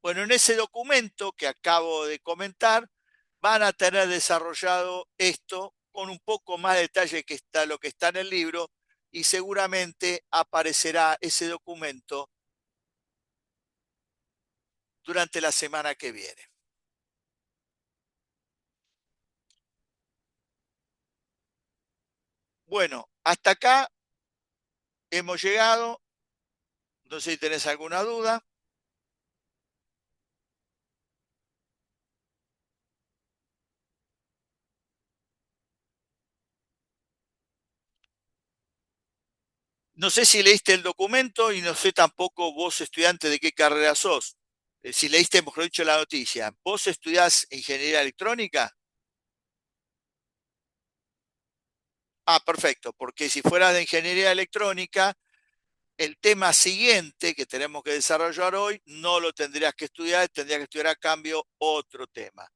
Bueno, en ese documento que acabo de comentar, van a tener desarrollado esto con un poco más de detalle que está lo que está en el libro y seguramente aparecerá ese documento durante la semana que viene. Bueno, hasta acá hemos llegado. No sé si tenés alguna duda. No sé si leíste el documento y no sé tampoco vos, estudiante, de qué carrera sos. si leíste, mejor dicho, la noticia, ¿vos estudiás ingeniería electrónica? Ah, perfecto, porque si fuera de ingeniería electrónica, el tema siguiente que tenemos que desarrollar hoy no lo tendrías que estudiar, tendrías que estudiar a cambio otro tema.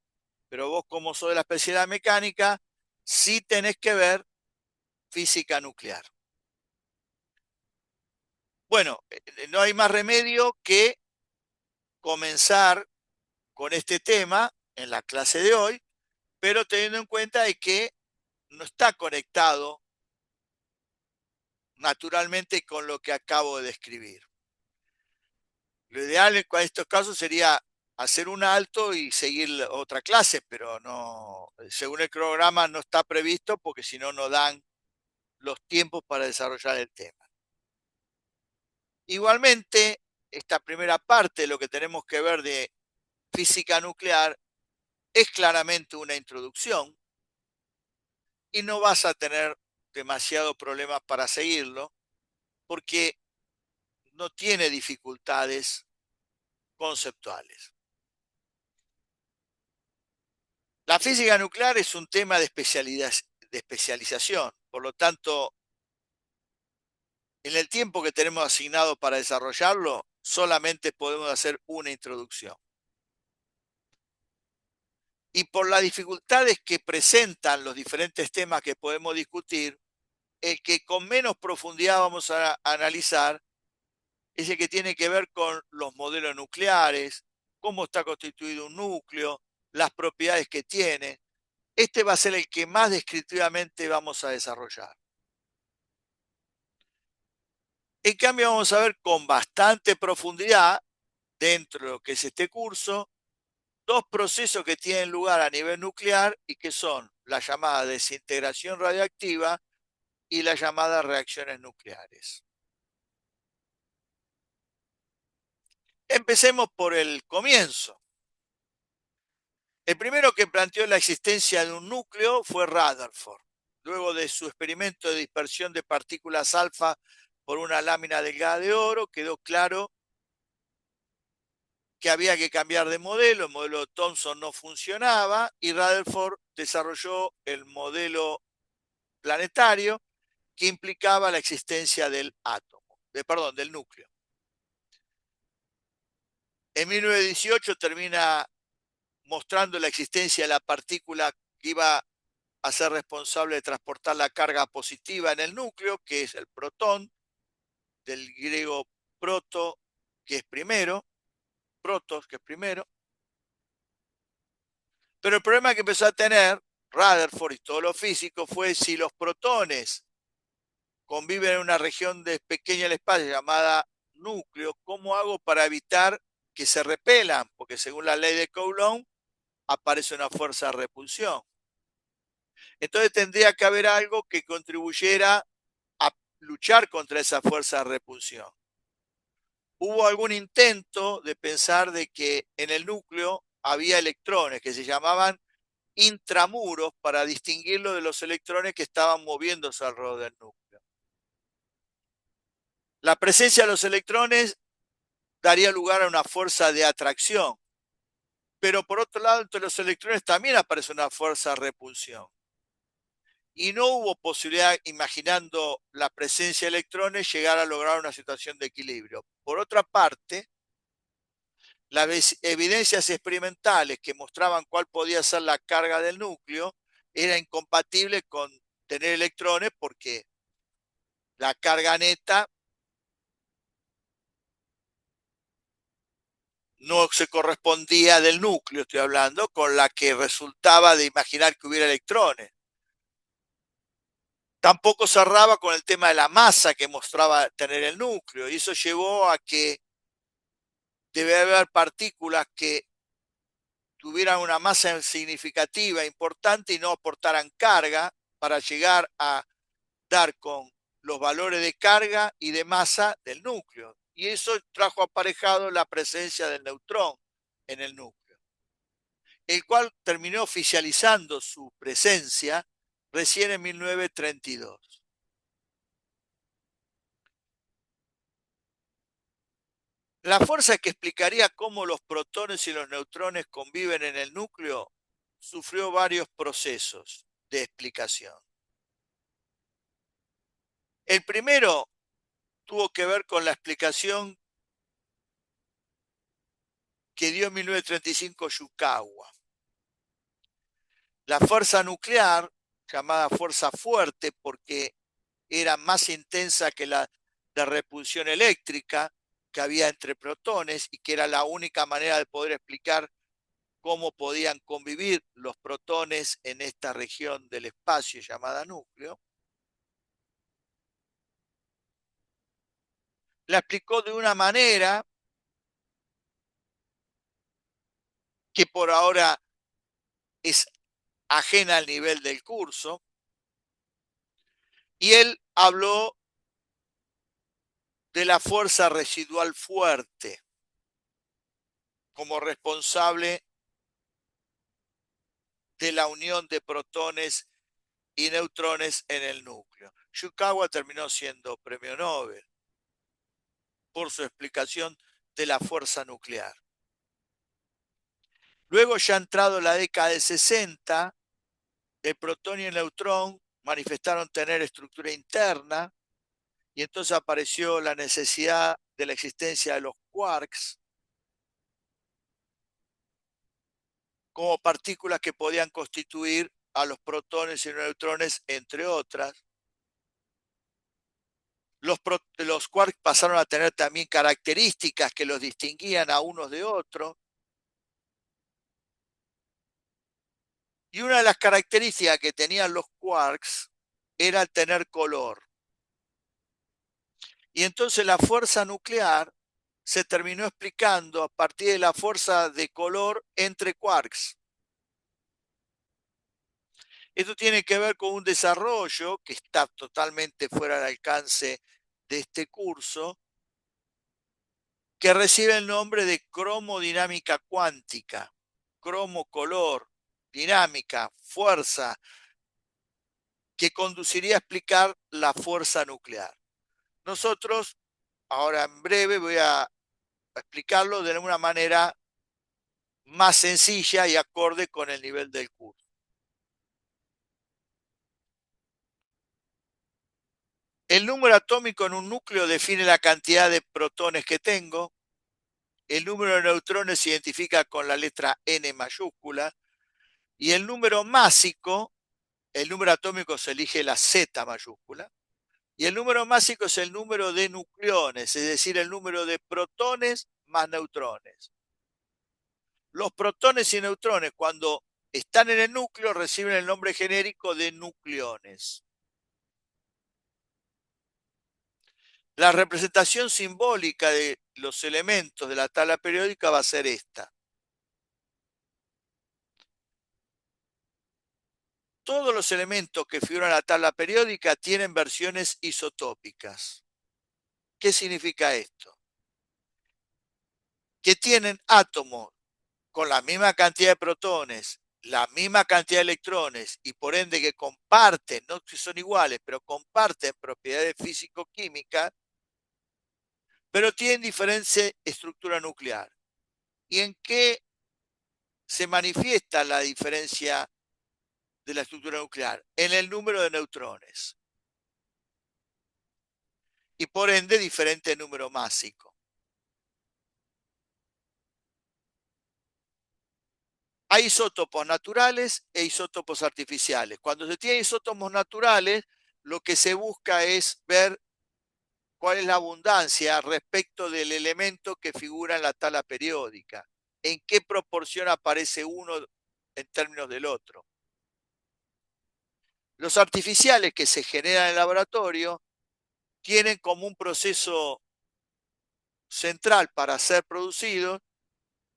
Pero vos, como sos de la especialidad mecánica, sí tenés que ver física nuclear. Bueno, no hay más remedio que comenzar con este tema en la clase de hoy, pero teniendo en cuenta de que no está conectado naturalmente con lo que acabo de describir. Lo ideal en estos casos sería hacer un alto y seguir otra clase, pero no, según el cronograma no está previsto porque si no, no dan los tiempos para desarrollar el tema. Igualmente, esta primera parte, lo que tenemos que ver de física nuclear, es claramente una introducción y no vas a tener demasiado problemas para seguirlo porque no tiene dificultades conceptuales. La física nuclear es un tema de especialización, por lo tanto, en el tiempo que tenemos asignado para desarrollarlo, solamente podemos hacer una introducción. Y por las dificultades que presentan los diferentes temas que podemos discutir, el que con menos profundidad vamos a analizar es el que tiene que ver con los modelos nucleares, cómo está constituido un núcleo, las propiedades que tiene. Este va a ser el que más descriptivamente vamos a desarrollar. En cambio, vamos a ver con bastante profundidad, dentro de lo que es este curso, dos procesos que tienen lugar a nivel nuclear y que son la llamada desintegración radiactiva y las llamadas reacciones nucleares. Empecemos por el comienzo. El primero que planteó la existencia de un núcleo fue Rutherford. Luego de su experimento de dispersión de partículas alfa por una lámina delgada de oro, quedó claro que había que cambiar de modelo. El modelo de Thomson no funcionaba y Rutherford desarrolló el modelo planetario que implicaba la existencia del átomo, del núcleo. En 1918 termina mostrando la existencia de la partícula que iba a ser responsable de transportar la carga positiva en el núcleo, que es el protón, del griego proto, que es primero, protos, que es primero. Pero el problema que empezó a tener Rutherford y todos los físicos fue si los protones conviven en una región de pequeña el espacio llamada núcleo, ¿cómo hago para evitar que se repelan? Porque según la ley de Coulomb aparece una fuerza de repulsión. Entonces tendría que haber algo que contribuyera a luchar contra esa fuerza de repulsión. Hubo algún intento de pensar de que en el núcleo había electrones que se llamaban intramuros para distinguirlo de los electrones que estaban moviéndose alrededor del núcleo. La presencia de los electrones daría lugar a una fuerza de atracción, pero por otro lado, entre los electrones también aparece una fuerza de repulsión. Y no hubo posibilidad, imaginando la presencia de electrones, llegar a lograr una situación de equilibrio. Por otra parte, las evidencias experimentales que mostraban cuál podía ser la carga del núcleo era incompatible con tener electrones porque la carga neta no se correspondía del núcleo, estoy hablando, con la que resultaba de imaginar que hubiera electrones. Tampoco cerraba con el tema de la masa que mostraba tener el núcleo, y eso llevó a que debe haber partículas que tuvieran una masa significativa, importante, y no aportaran carga para llegar a dar con los valores de carga y de masa del núcleo. Y eso trajo aparejado la presencia del neutrón en el núcleo, el cual terminó oficializando su presencia recién en 1932. La fuerza que explicaría cómo los protones y los neutrones conviven en el núcleo sufrió varios procesos de explicación. El primero tuvo que ver con la explicación que dio en 1935 Yukawa. La fuerza nuclear, llamada fuerza fuerte porque era más intensa que la de repulsión eléctrica que había entre protones y que era la única manera de poder explicar cómo podían convivir los protones en esta región del espacio llamada núcleo, la explicó de una manera que por ahora es ajena al nivel del curso, y él habló de la fuerza residual fuerte como responsable de la unión de protones y neutrones en el núcleo. Yukawa terminó siendo premio Nobel por su explicación de la fuerza nuclear. Luego, ya entrado la década de 60, el protón y el neutrón manifestaron tener estructura interna y entonces apareció la necesidad de la existencia de los quarks como partículas que podían constituir a los protones y los neutrones, entre otras. Los quarks pasaron a tener también características que los distinguían a unos de otros. Y una de las características que tenían los quarks era el tener color. Y entonces la fuerza nuclear se terminó explicando a partir de la fuerza de color entre quarks. Esto tiene que ver con un desarrollo que está totalmente fuera del alcance de este curso, que recibe el nombre de cromodinámica cuántica. Cromo, color, dinámica, fuerza, que conduciría a explicar la fuerza nuclear. Nosotros, ahora en breve, voy a explicarlo de una manera más sencilla y acorde con el nivel del curso. El número atómico en un núcleo define la cantidad de protones que tengo. El número de neutrones se identifica con la letra N mayúscula. Y el número másico, el número atómico se elige la Z mayúscula. Y el número másico es el número de nucleones, es decir, el número de protones más neutrones. Los protones y neutrones, cuando están en el núcleo, reciben el nombre genérico de nucleones. La representación simbólica de los elementos de la tabla periódica va a ser esta. Todos los elementos que figuran en la tabla periódica tienen versiones isotópicas. ¿Qué significa esto? Que tienen átomos con la misma cantidad de protones, la misma cantidad de electrones y por ende que comparten, no que son iguales, pero comparten propiedades físico-químicas, pero tienen diferente estructura nuclear. ¿Y en qué se manifiesta la diferencia de la estructura nuclear? En el número de neutrones y por ende diferente número másico. Hay isótopos naturales e isótopos artificiales. Cuando se tiene isótopos naturales, lo que se busca es ver cuál es la abundancia respecto del elemento que figura en la tabla periódica, en qué proporción aparece uno en términos del otro. Los artificiales que se generan en el laboratorio tienen como un proceso central para ser producidos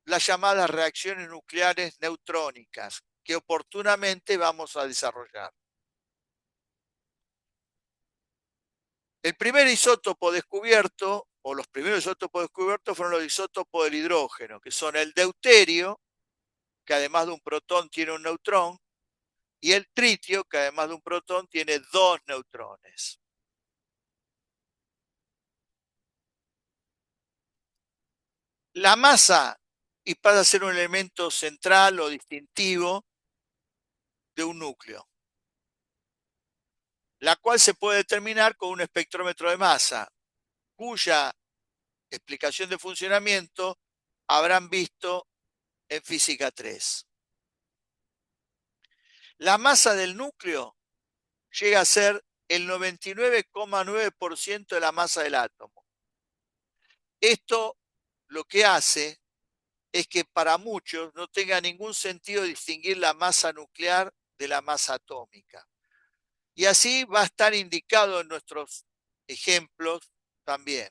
las llamadas reacciones nucleares neutrónicas, que oportunamente vamos a desarrollar. El primer isótopo descubierto, o los primeros isótopos descubiertos, fueron los isótopos del hidrógeno, que son el deuterio, que además de un protón tiene un neutrón, y el tritio, que además de un protón tiene dos neutrones. la masa y pasa a ser un elemento central o distintivo de un núcleo, la cual se puede determinar con un espectrómetro de masa, cuya explicación de funcionamiento habrán visto en física 3. La masa del núcleo llega a ser el 99,9% de la masa del átomo. Esto lo que hace es que para muchos no tenga ningún sentido distinguir la masa nuclear de la masa atómica. Y así va a estar indicado en nuestros ejemplos también.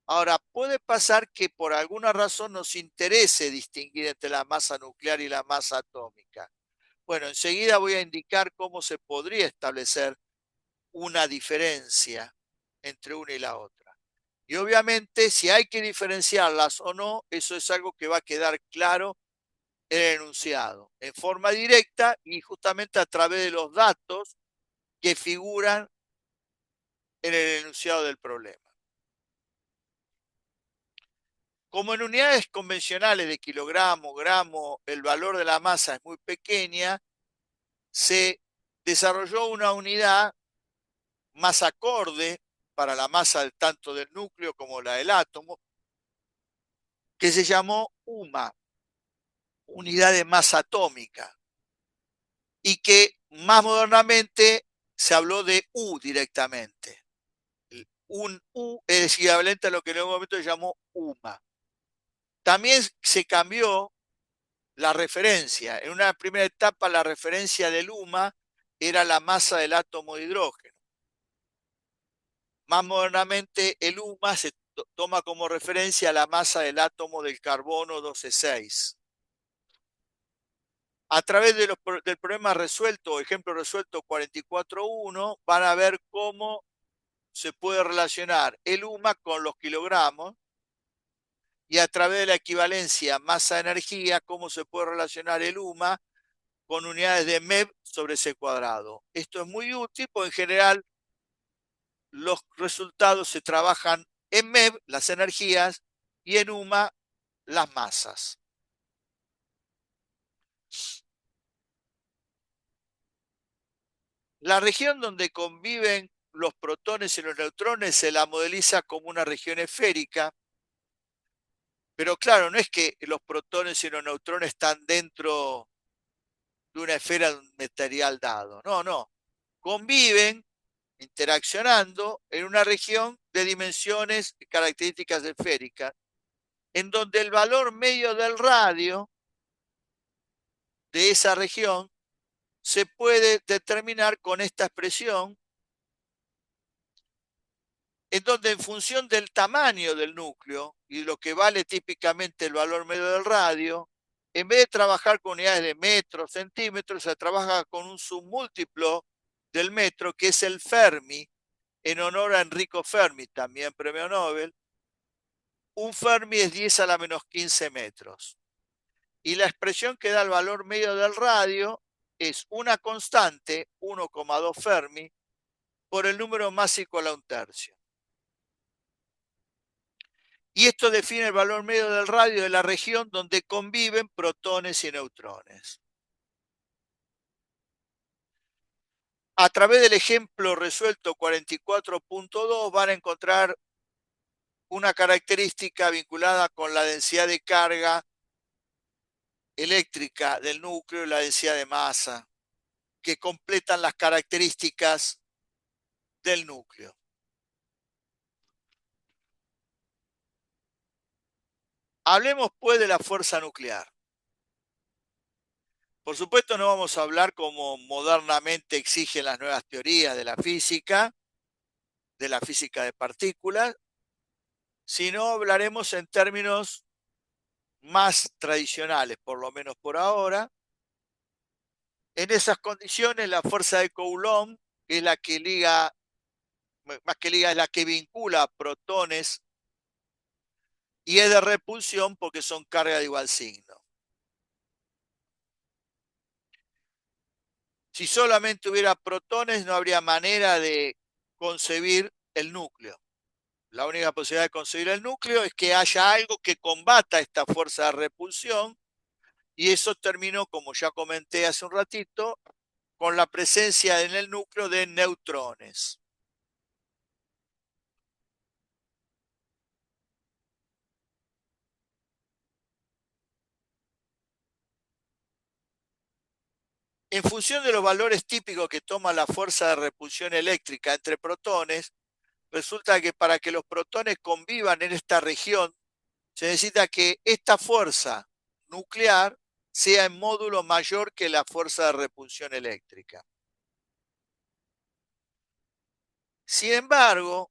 Ahora, puede pasar que por alguna razón nos interese distinguir entre la masa nuclear y la masa atómica. Bueno, enseguida voy a indicar cómo se podría establecer una diferencia entre una y la otra. Y obviamente, si hay que diferenciarlas o no, eso es algo que va a quedar claro en el enunciado, en forma directa y justamente a través de los datos que figuran en el enunciado del problema. Como en unidades convencionales de kilogramo, gramo, el valor de la masa es muy pequeña, se desarrolló una unidad más acorde para la masa tanto del núcleo como la del átomo, que se llamó UMA, unidad de masa atómica, y que más modernamente se habló de U directamente. Un U es equivalente a lo que en algún momento se llamó UMA. También se cambió la referencia. En una primera etapa, la referencia del UMA era la masa del átomo de hidrógeno. Más modernamente, el UMA se toma como referencia la masa del átomo del carbono 12,6. A través del problema resuelto, ejemplo resuelto 44.1, van a ver cómo se puede relacionar el UMA con los kilogramos y a través de la equivalencia masa-energía, cómo se puede relacionar el UMA con unidades de MEV sobre C cuadrado. Esto es muy útil porque en general los resultados se trabajan en MEV, las energías, y en UMA, las masas. La región donde conviven los protones y los neutrones se la modeliza como una región esférica, pero claro, no es que los protones y los neutrones están dentro de una esfera de un material dado, no, conviven interaccionando en una región de dimensiones y características esféricas, en donde el valor medio del radio de esa región se puede determinar con esta expresión, en donde en función del tamaño del núcleo y lo que vale típicamente el valor medio del radio, en vez de trabajar con unidades de metros, centímetros, se trabaja con un submúltiplo del metro, que es el Fermi, en honor a Enrico Fermi, también premio Nobel. Un Fermi es 10 a la menos 15 metros. Y la expresión que da el valor medio del radio es una constante, 1,2 Fermi, por el número más igual a un tercio. Y esto define el valor medio del radio de la región donde conviven protones y neutrones. A través del ejemplo resuelto 44.2 van a encontrar una característica vinculada con la densidad de carga eléctrica del núcleo y la densidad de masa, que completan las características del núcleo. Hablemos pues de la fuerza nuclear. Por supuesto no vamos a hablar como modernamente exigen las nuevas teorías de la física de partículas, sino hablaremos en términos más tradicionales, por lo menos por ahora. En esas condiciones, la fuerza de Coulomb, que es la que liga, más que liga, es la que vincula protones, y es de repulsión porque son cargas de igual signo. Si solamente hubiera protones, no habría manera de concebir el núcleo. la única posibilidad de conseguir el núcleo es que haya algo que combata esta fuerza de repulsión, y eso terminó, como ya comenté hace un ratito, con la presencia en el núcleo de neutrones. En función de los valores típicos que toma la fuerza de repulsión eléctrica entre protones, resulta que para que los protones convivan en esta región, se necesita que esta fuerza nuclear sea en módulo mayor que la fuerza de repulsión eléctrica. Sin embargo,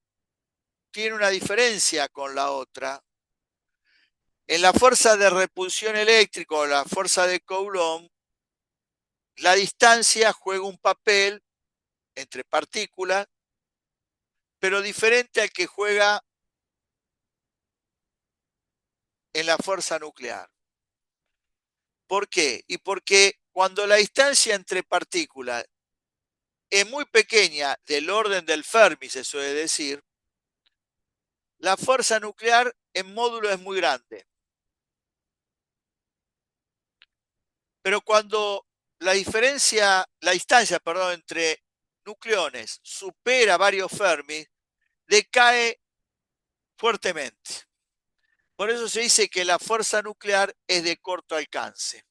tiene una diferencia con la otra. En la fuerza de repulsión eléctrica o la fuerza de Coulomb, la distancia juega un papel entre partículas, pero diferente al que juega en la fuerza nuclear. ¿Por qué? Y porque cuando la distancia entre partículas es muy pequeña, del orden del Fermi se suele decir, la fuerza nuclear en módulo es muy grande. Pero cuando la distancia, entre nucleones supera varios Fermi, decae fuertemente. Por eso se dice que la fuerza nuclear es de corto alcance.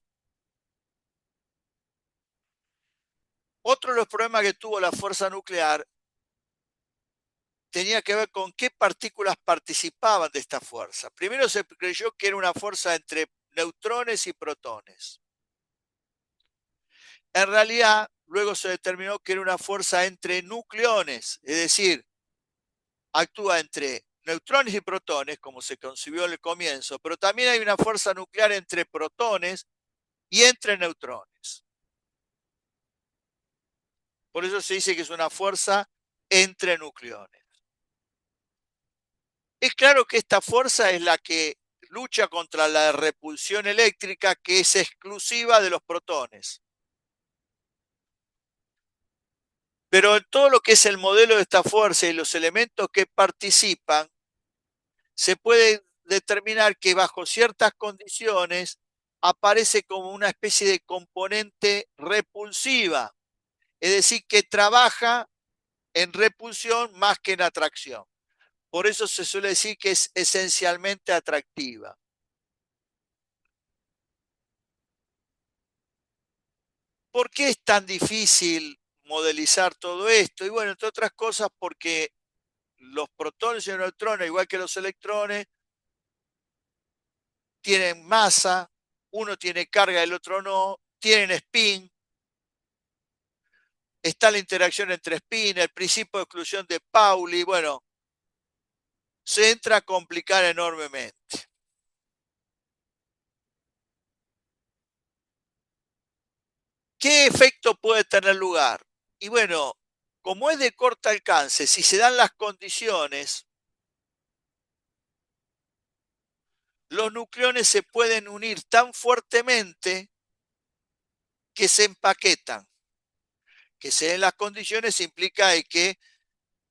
Otro de los problemas que tuvo la fuerza nuclear tenía que ver con qué partículas participaban de esta fuerza. Primero se creyó que era una fuerza entre neutrones y protones. En realidad, luego se determinó que era una fuerza entre nucleones, es decir, actúa entre neutrones y protones, como se concibió en el comienzo, pero también hay una fuerza nuclear entre protones y entre neutrones. Por eso se dice que es una fuerza entre nucleones. Es claro que esta fuerza es la que lucha contra la repulsión eléctrica, que es exclusiva de los protones. Pero en todo lo que es el modelo de esta fuerza y los elementos que participan, se puede determinar que bajo ciertas condiciones aparece como una especie de componente repulsiva, es decir, que trabaja en repulsión más que en atracción. Por eso se suele decir que es esencialmente atractiva. ¿Por qué es tan difícil modelizar todo esto? Y bueno, entre otras cosas porque los protones y los neutrones, igual que los electrones, tienen masa, uno tiene carga, el otro no, tienen spin, está la interacción entre spin, el principio de exclusión de Pauli, bueno, se entra a complicar enormemente. ¿Qué efecto puede tener lugar? Y bueno, como es de corto alcance, si se dan las condiciones, los nucleones se pueden unir tan fuertemente que se empaquetan. Que se den las condiciones implica que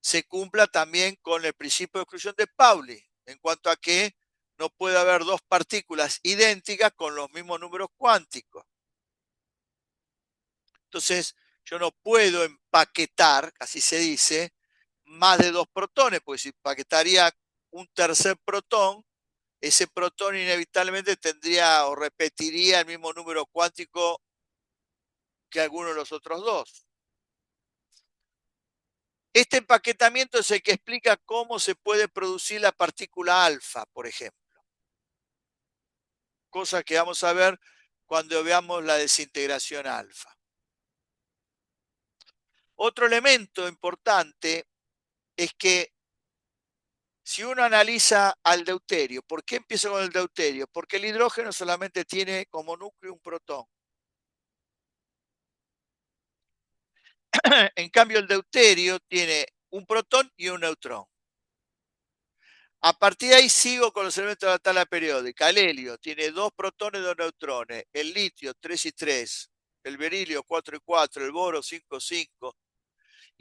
se cumpla también con el principio de exclusión de Pauli, en cuanto a que no puede haber dos partículas idénticas con los mismos números cuánticos. Entonces, yo no puedo empaquetar, así se dice, más de dos protones, porque si empaquetaría un tercer protón, ese protón inevitablemente tendría o repetiría el mismo número cuántico que alguno de los otros dos. Este empaquetamiento es el que explica cómo se puede producir la partícula alfa, por ejemplo. Cosa que vamos a ver cuando veamos la desintegración alfa. Otro elemento importante es que si uno analiza al deuterio, ¿por qué empiezo con el deuterio? Porque el hidrógeno solamente tiene como núcleo un protón. En cambio, el deuterio tiene un protón y un neutrón. A partir de ahí sigo con los elementos de la tabla periódica. El helio tiene dos protones y dos neutrones. El litio, 3 y 3. El berilio, 4 y 4. El boro, 5 y 5.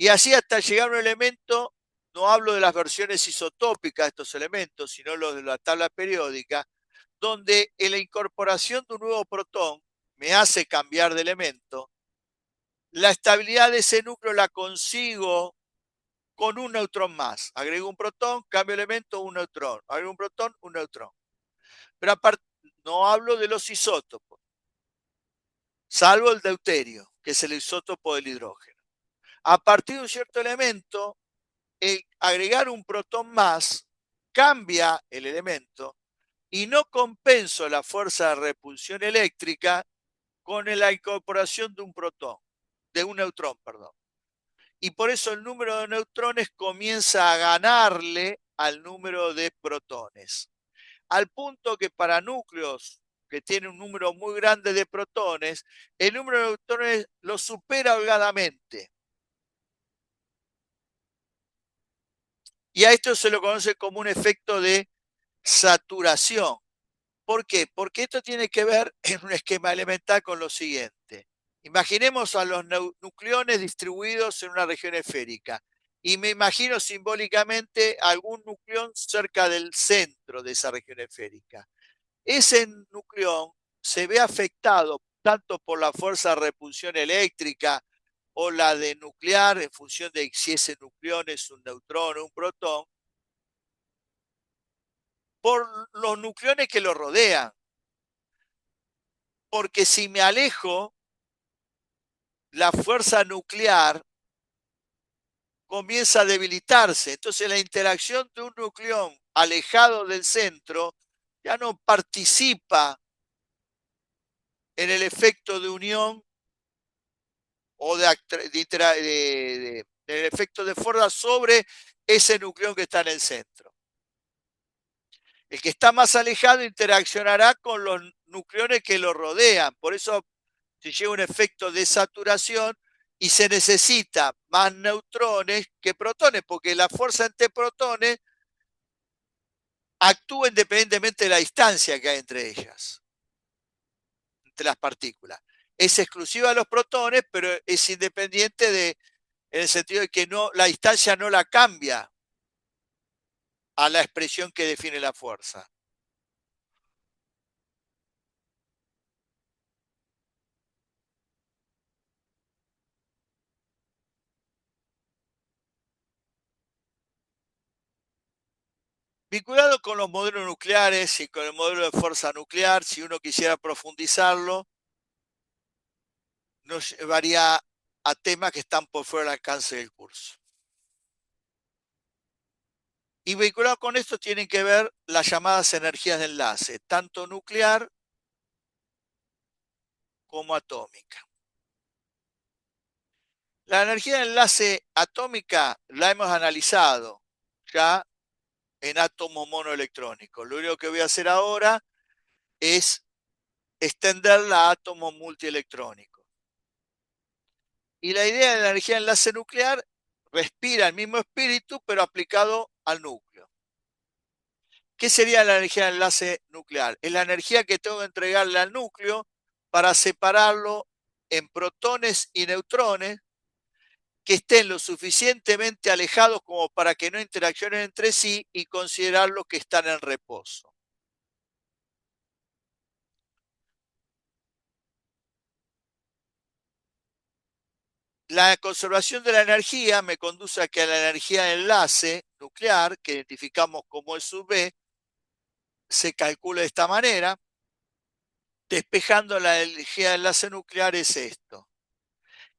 Y así hasta llegar a un elemento no hablo de las versiones isotópicas de estos elementos, sino los de la tabla periódica, donde en la incorporación de un nuevo protón me hace cambiar de elemento, la estabilidad de ese núcleo la consigo con un neutrón más. Agrego un protón, cambio elemento, un neutrón. Agrego un protón, un neutrón. Pero aparte, no hablo de los isótopos, salvo el deuterio, que es el isótopo del hidrógeno. A partir de un cierto elemento, el agregar un protón más cambia el elemento y no compenso la fuerza de repulsión eléctrica con la incorporación de un protón, de un neutrón, perdón. Y por eso el número de neutrones comienza a ganarle al número de protones. Al punto que para núcleos que tienen un número muy grande de protones, el número de neutrones lo supera holgadamente. Y a esto se lo conoce como un efecto de saturación. ¿Por qué? Porque esto tiene que ver en un esquema elemental con lo siguiente. Imaginemos a los nucleones distribuidos en una región esférica y me imagino simbólicamente algún nucleón cerca del centro de esa región esférica. Ese nucleón se ve afectado tanto por la fuerza de repulsión eléctrica o la de nuclear en función de si ese nucleón es un neutrón o un protón, por los nucleones que lo rodean. Porque si me alejo, la fuerza nuclear comienza a debilitarse. Entonces la interacción de un nucleón alejado del centro ya no participa en el efecto de unión o del efecto de fuerza sobre ese nucleón que está en el centro. El que está más alejado interaccionará con los nucleones que lo rodean. Por eso se llega a un efecto de saturación y se necesita más neutrones que protones, porque la fuerza entre protones actúa independientemente de la distancia que hay entre ellas, entre las partículas. Es exclusiva de los protones, pero es independiente en el sentido de que no, la distancia no la cambia a la expresión que define la fuerza. Vinculado con los modelos nucleares y con el modelo de fuerza nuclear, si uno quisiera profundizarlo, nos llevaría a temas que están por fuera del alcance del curso. Y vinculado con esto tienen que ver las llamadas energías de enlace, tanto nuclear como atómica. La energía de enlace atómica la hemos analizado ya en átomos monoelectrónicos. Lo único que voy a hacer ahora es extenderla a átomos multielectrónicos. Y la idea de la energía de enlace nuclear respira el mismo espíritu, pero aplicado al núcleo. ¿Qué sería la energía de enlace nuclear? Es la energía que tengo que entregarle al núcleo para separarlo en protones y neutrones que estén lo suficientemente alejados como para que no interaccionen entre sí y considerarlos que están en reposo. La conservación de la energía me conduce a que la energía de enlace nuclear, que identificamos como E sub B, se calcula de esta manera. Despejando la energía de enlace nuclear es esto,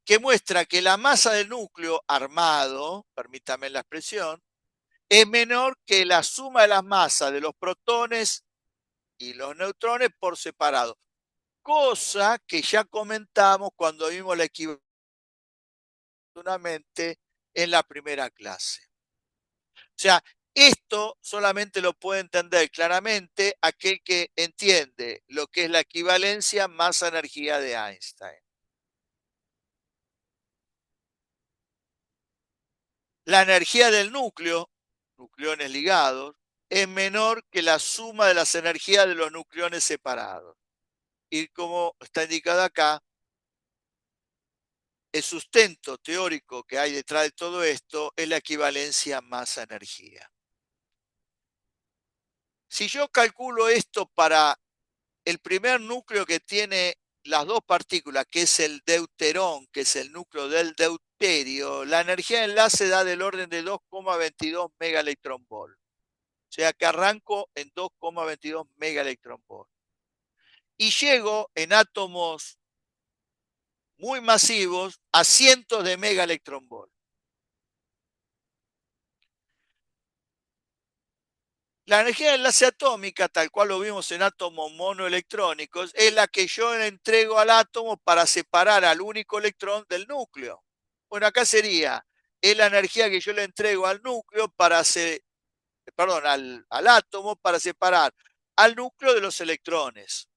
que muestra que la masa del núcleo armado, permítame la expresión, es menor que la suma de las masas de los protones y los neutrones por separado. Cosa que ya comentamos cuando vimos la equivalencia en la primera clase. O sea, esto solamente lo puede entender claramente aquel que entiende lo que es la equivalencia masa-energía de Einstein. La energía del núcleo, nucleones ligados, es menor que la suma de las energías de los nucleones separados. Y como está indicado acá, el sustento teórico que hay detrás de todo esto es la equivalencia masa-energía. Si yo calculo esto para el primer núcleo que tiene las dos partículas, que es el deuterón, que es el núcleo del deuterio, la energía de enlace da del orden de 2,22 megaelectronvolt. O sea que arranco en 2,22 megaelectronvolt. Y llego en átomos muy masivos a cientos de megaelectronvolt. La energía de enlace atómica, tal cual lo vimos en átomos monoelectrónicos, es la que yo le entrego al átomo para separar al único electrón del núcleo. Bueno, acá sería, es la energía que yo le entrego al núcleo para hacer, perdón, al átomo para separar al núcleo de los electrones.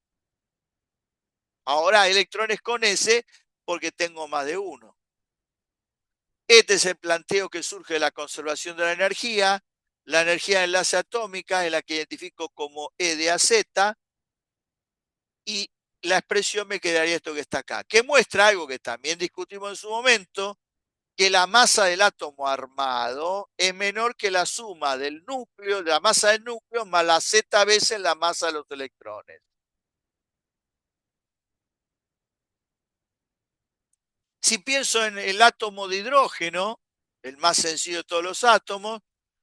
Ahora electrones con S porque tengo más de uno. Este es el planteo que surge de la conservación de la energía. La energía de enlace atómica es la que identifico como E de AZ y la expresión me quedaría esto que está acá, que muestra algo que también discutimos en su momento, que la masa del átomo armado es menor que la suma del núcleo, de la masa del núcleo, más la Z veces la masa de los electrones. Si pienso en el átomo de hidrógeno, el más sencillo de todos los átomos,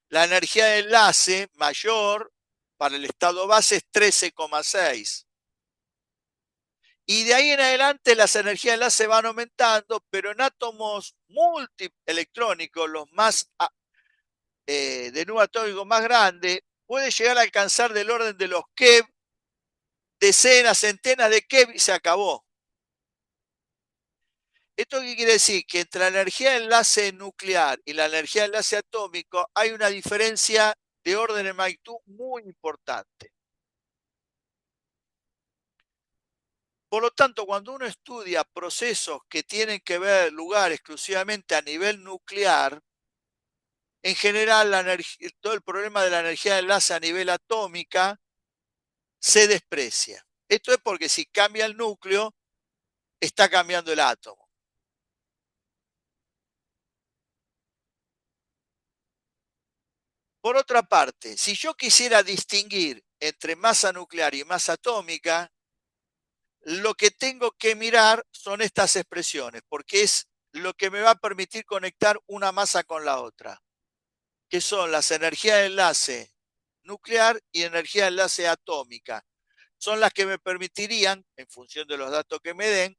la energía de enlace mayor para el estado base es 13,6. Y de ahí en adelante las energías de enlace van aumentando, pero en átomos multielectrónicos, los más de número atómico más grande, puede llegar a alcanzar del orden de los keV, decenas, centenas de keV y se acabó. ¿Esto qué quiere decir? Que entre la energía de enlace nuclear y la energía de enlace atómico hay una diferencia de orden de magnitud muy importante. Por lo tanto, cuando uno estudia procesos que tienen que ver lugar exclusivamente a nivel nuclear, en general todo el problema de la energía de enlace a nivel atómica se desprecia. Esto es porque si cambia el núcleo, está cambiando el átomo. Por otra parte, si yo quisiera distinguir entre masa nuclear y masa atómica, lo que tengo que mirar son estas expresiones, porque es lo que me va a permitir conectar una masa con la otra, que son las energías de enlace nuclear y energía de enlace atómica. Son las que me permitirían, en función de los datos que me den,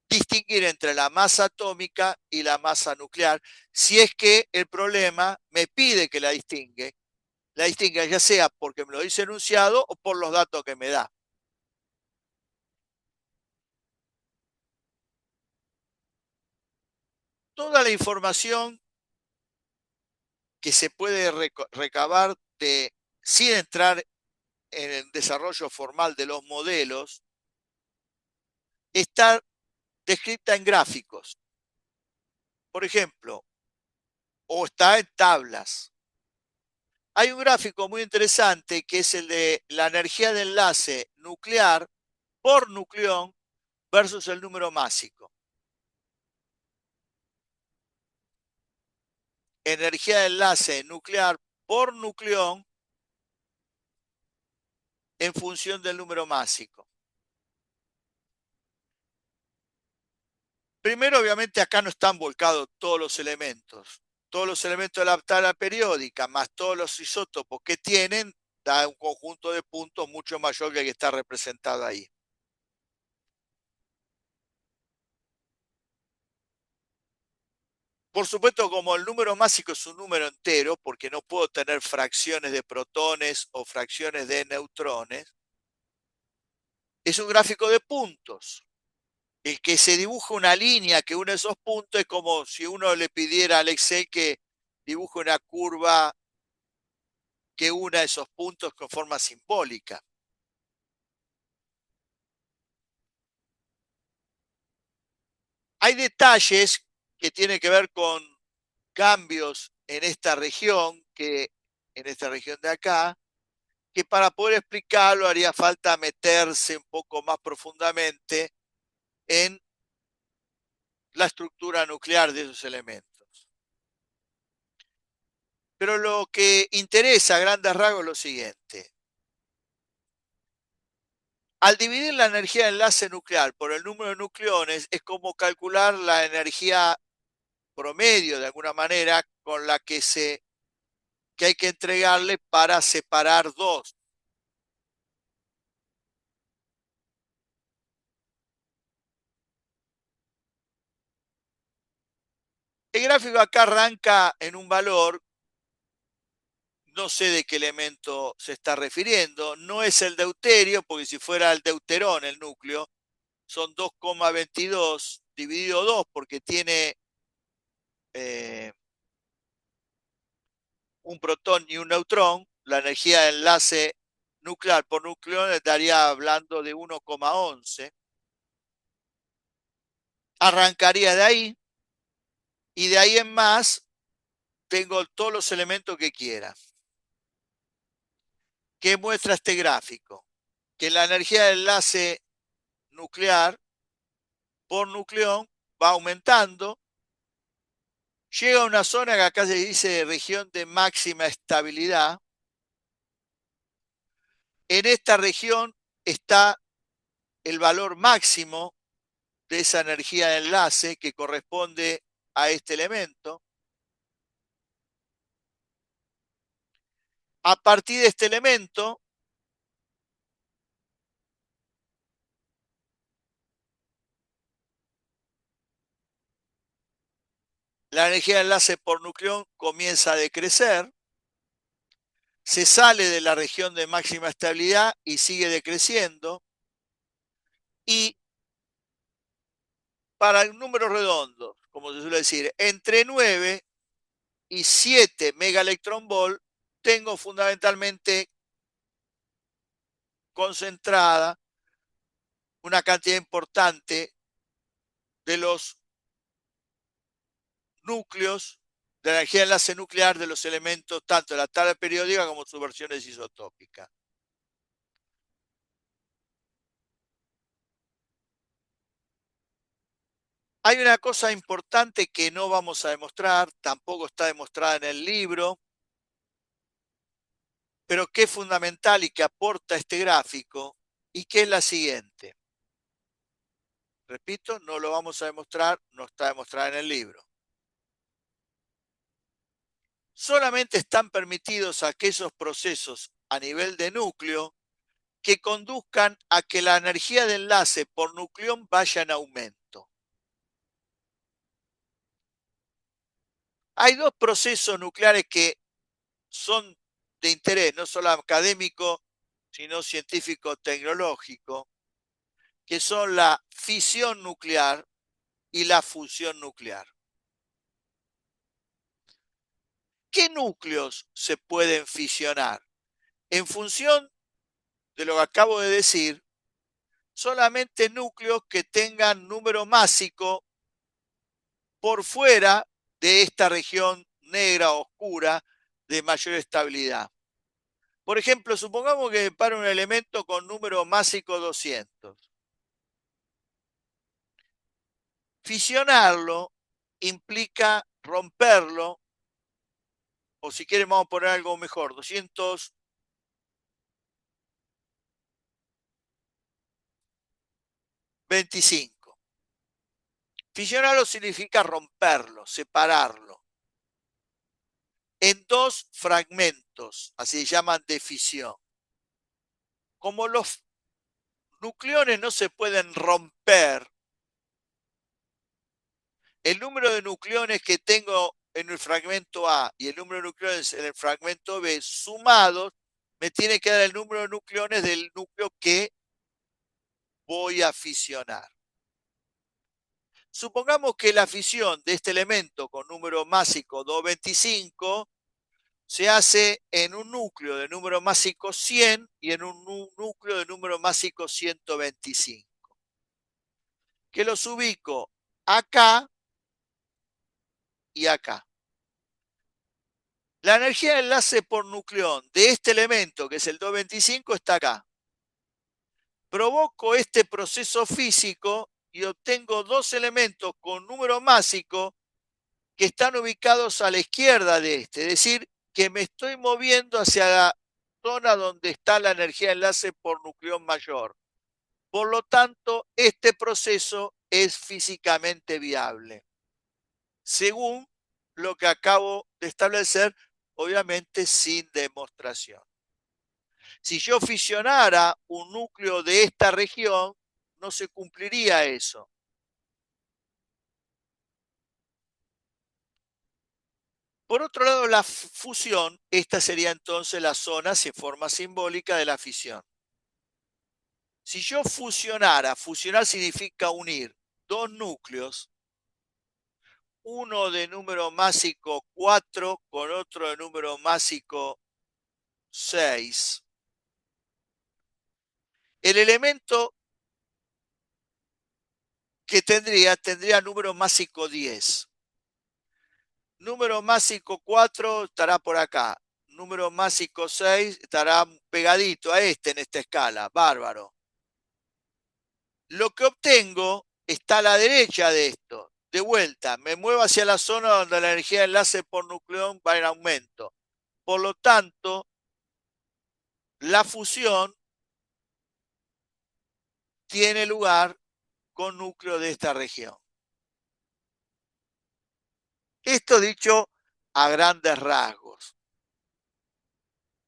distinguir entre la masa atómica y la masa nuclear, si es que el problema me pide que la distinga ya sea porque me lo dice enunciado o por los datos que me da. Toda la información que se puede recabar sin entrar en el desarrollo formal de los modelos está descrita en gráficos, por ejemplo, o está en tablas. Hay un gráfico muy interesante que es el de la energía de enlace nuclear por nucleón versus el número másico. Energía de enlace nuclear por nucleón en función del número másico. Primero, obviamente, acá no están volcados todos los elementos. Todos los elementos de la tabla periódica, más todos los isótopos que tienen, da un conjunto de puntos mucho mayor que el que está representado ahí. Por supuesto, como el número másico es un número entero, porque no puedo tener fracciones de protones o fracciones de neutrones, es un gráfico de puntos. El que se dibuja una línea que une esos puntos es como si uno le pidiera al Excel que dibuje una curva que una esos puntos con forma simbólica. Hay detalles que tienen que ver con cambios en esta región, en esta región de acá, que para poder explicarlo haría falta meterse un poco más profundamente en la estructura nuclear de esos elementos. Pero lo que interesa a grandes rasgos es lo siguiente. Al dividir la energía de enlace nuclear por el número de nucleones, es como calcular la energía promedio, de alguna manera, con la que hay que entregarle para separar dos. El gráfico acá arranca en un valor, no sé de qué elemento se está refiriendo, no es el deuterio, porque si fuera el deuterón el núcleo, son 2,22 dividido 2, porque tiene un protón y un neutrón, la energía de enlace nuclear por nucleón estaría hablando de 1,11. Arrancaría de ahí y de ahí en más tengo todos los elementos que quiera. ¿Qué muestra este gráfico? Que la energía de enlace nuclear por nucleón va aumentando, llega a una zona que acá se dice región de máxima estabilidad. En esta región está el valor máximo de esa energía de enlace que corresponde a este elemento. A partir de este elemento, la energía de enlace por nucleón comienza a decrecer, se sale de la región de máxima estabilidad y sigue decreciendo. Y para números redondos, como se suele decir, entre 9 y 7 megaelectronvolt, tengo fundamentalmente concentrada una cantidad importante de los núcleos de la energía de enlace nuclear de los elementos tanto de la tabla periódica como sus versiones isotópicas. Hay una cosa importante que no vamos a demostrar, tampoco está demostrada en el libro, pero que es fundamental y que aporta este gráfico, y que es la siguiente. Repito, no lo vamos a demostrar, no está demostrada en el libro. Solamente están permitidos aquellos procesos a nivel de núcleo que conduzcan a que la energía de enlace por nucleón vaya en aumento. Hay dos procesos nucleares que son de interés, no solo académico, sino científico-tecnológico, que son la fisión nuclear y la fusión nuclear. ¿Qué núcleos se pueden fisionar? En función de lo que acabo de decir, solamente núcleos que tengan número másico por fuera de esta región negra oscura de mayor estabilidad. Por ejemplo, supongamos que para un elemento con número másico 200. Fisionarlo implica romperlo, o si quieren vamos a poner algo mejor, 225. Fisionarlo significa romperlo, separarlo, en dos fragmentos, así se llaman de fisión. Como los nucleones no se pueden romper, el número de nucleones que tengo en el fragmento A y el número de nucleones en el fragmento B sumados me tiene que dar el número de nucleones del núcleo que voy a fisionar. Supongamos que la fisión de este elemento con número másico 225 se hace en un núcleo de número másico 100 y en un núcleo de número másico 125. Que los ubico acá y acá. La energía de enlace por nucleón de este elemento, que es el 225, está acá. Provoco este proceso físico y obtengo dos elementos con número másico que están ubicados a la izquierda de este, es decir, que me estoy moviendo hacia la zona donde está la energía de enlace por nucleón mayor. Por lo tanto, este proceso es físicamente viable, según lo que acabo de establecer, obviamente sin demostración. Si yo fisionara un núcleo de esta región, no se cumpliría eso. Por otro lado, la fusión, esta sería entonces la zona, en forma simbólica, de la fisión. Si yo fusionara, fusionar significa unir dos núcleos, uno de número másico 4 con otro de número másico 6. El elemento que tendría número másico 10. Número másico 4 estará por acá. Número másico 6 estará pegadito a este en esta escala. Bárbaro. Lo que obtengo está a la derecha de esto. De vuelta, me muevo hacia la zona donde la energía de enlace por nucleón va en aumento. Por lo tanto, la fusión tiene lugar con núcleo de esta región. Esto dicho a grandes rasgos,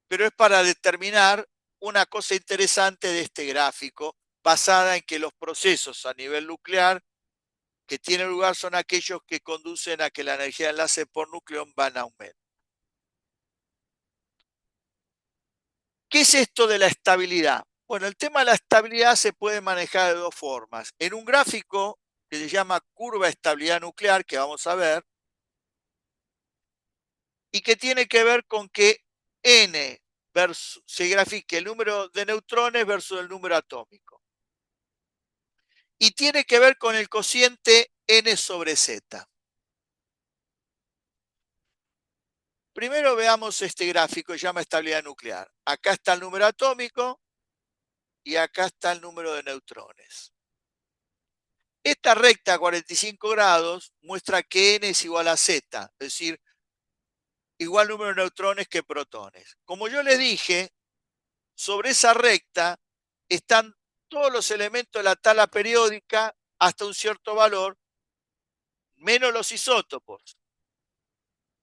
pero es para determinar una cosa interesante de este gráfico, basada en que los procesos a nivel nuclear que tienen lugar son aquellos que conducen a que la energía de enlace por nucleón va en aumento. ¿Qué es esto de la estabilidad? Bueno, el tema de la estabilidad se puede manejar de dos formas. En un gráfico que se llama curva de estabilidad nuclear, que vamos a ver, y que tiene que ver con que n se grafique el número de neutrones versus el número atómico. Y tiene que ver con el cociente n sobre z. Primero veamos este gráfico que se llama estabilidad nuclear. Acá está el número atómico y acá está el número de neutrones. Esta recta a 45 grados muestra que n es igual a z, es decir, igual número de neutrones que protones. Como yo les dije, sobre esa recta están todos los elementos de la tabla periódica hasta un cierto valor, menos los isótopos.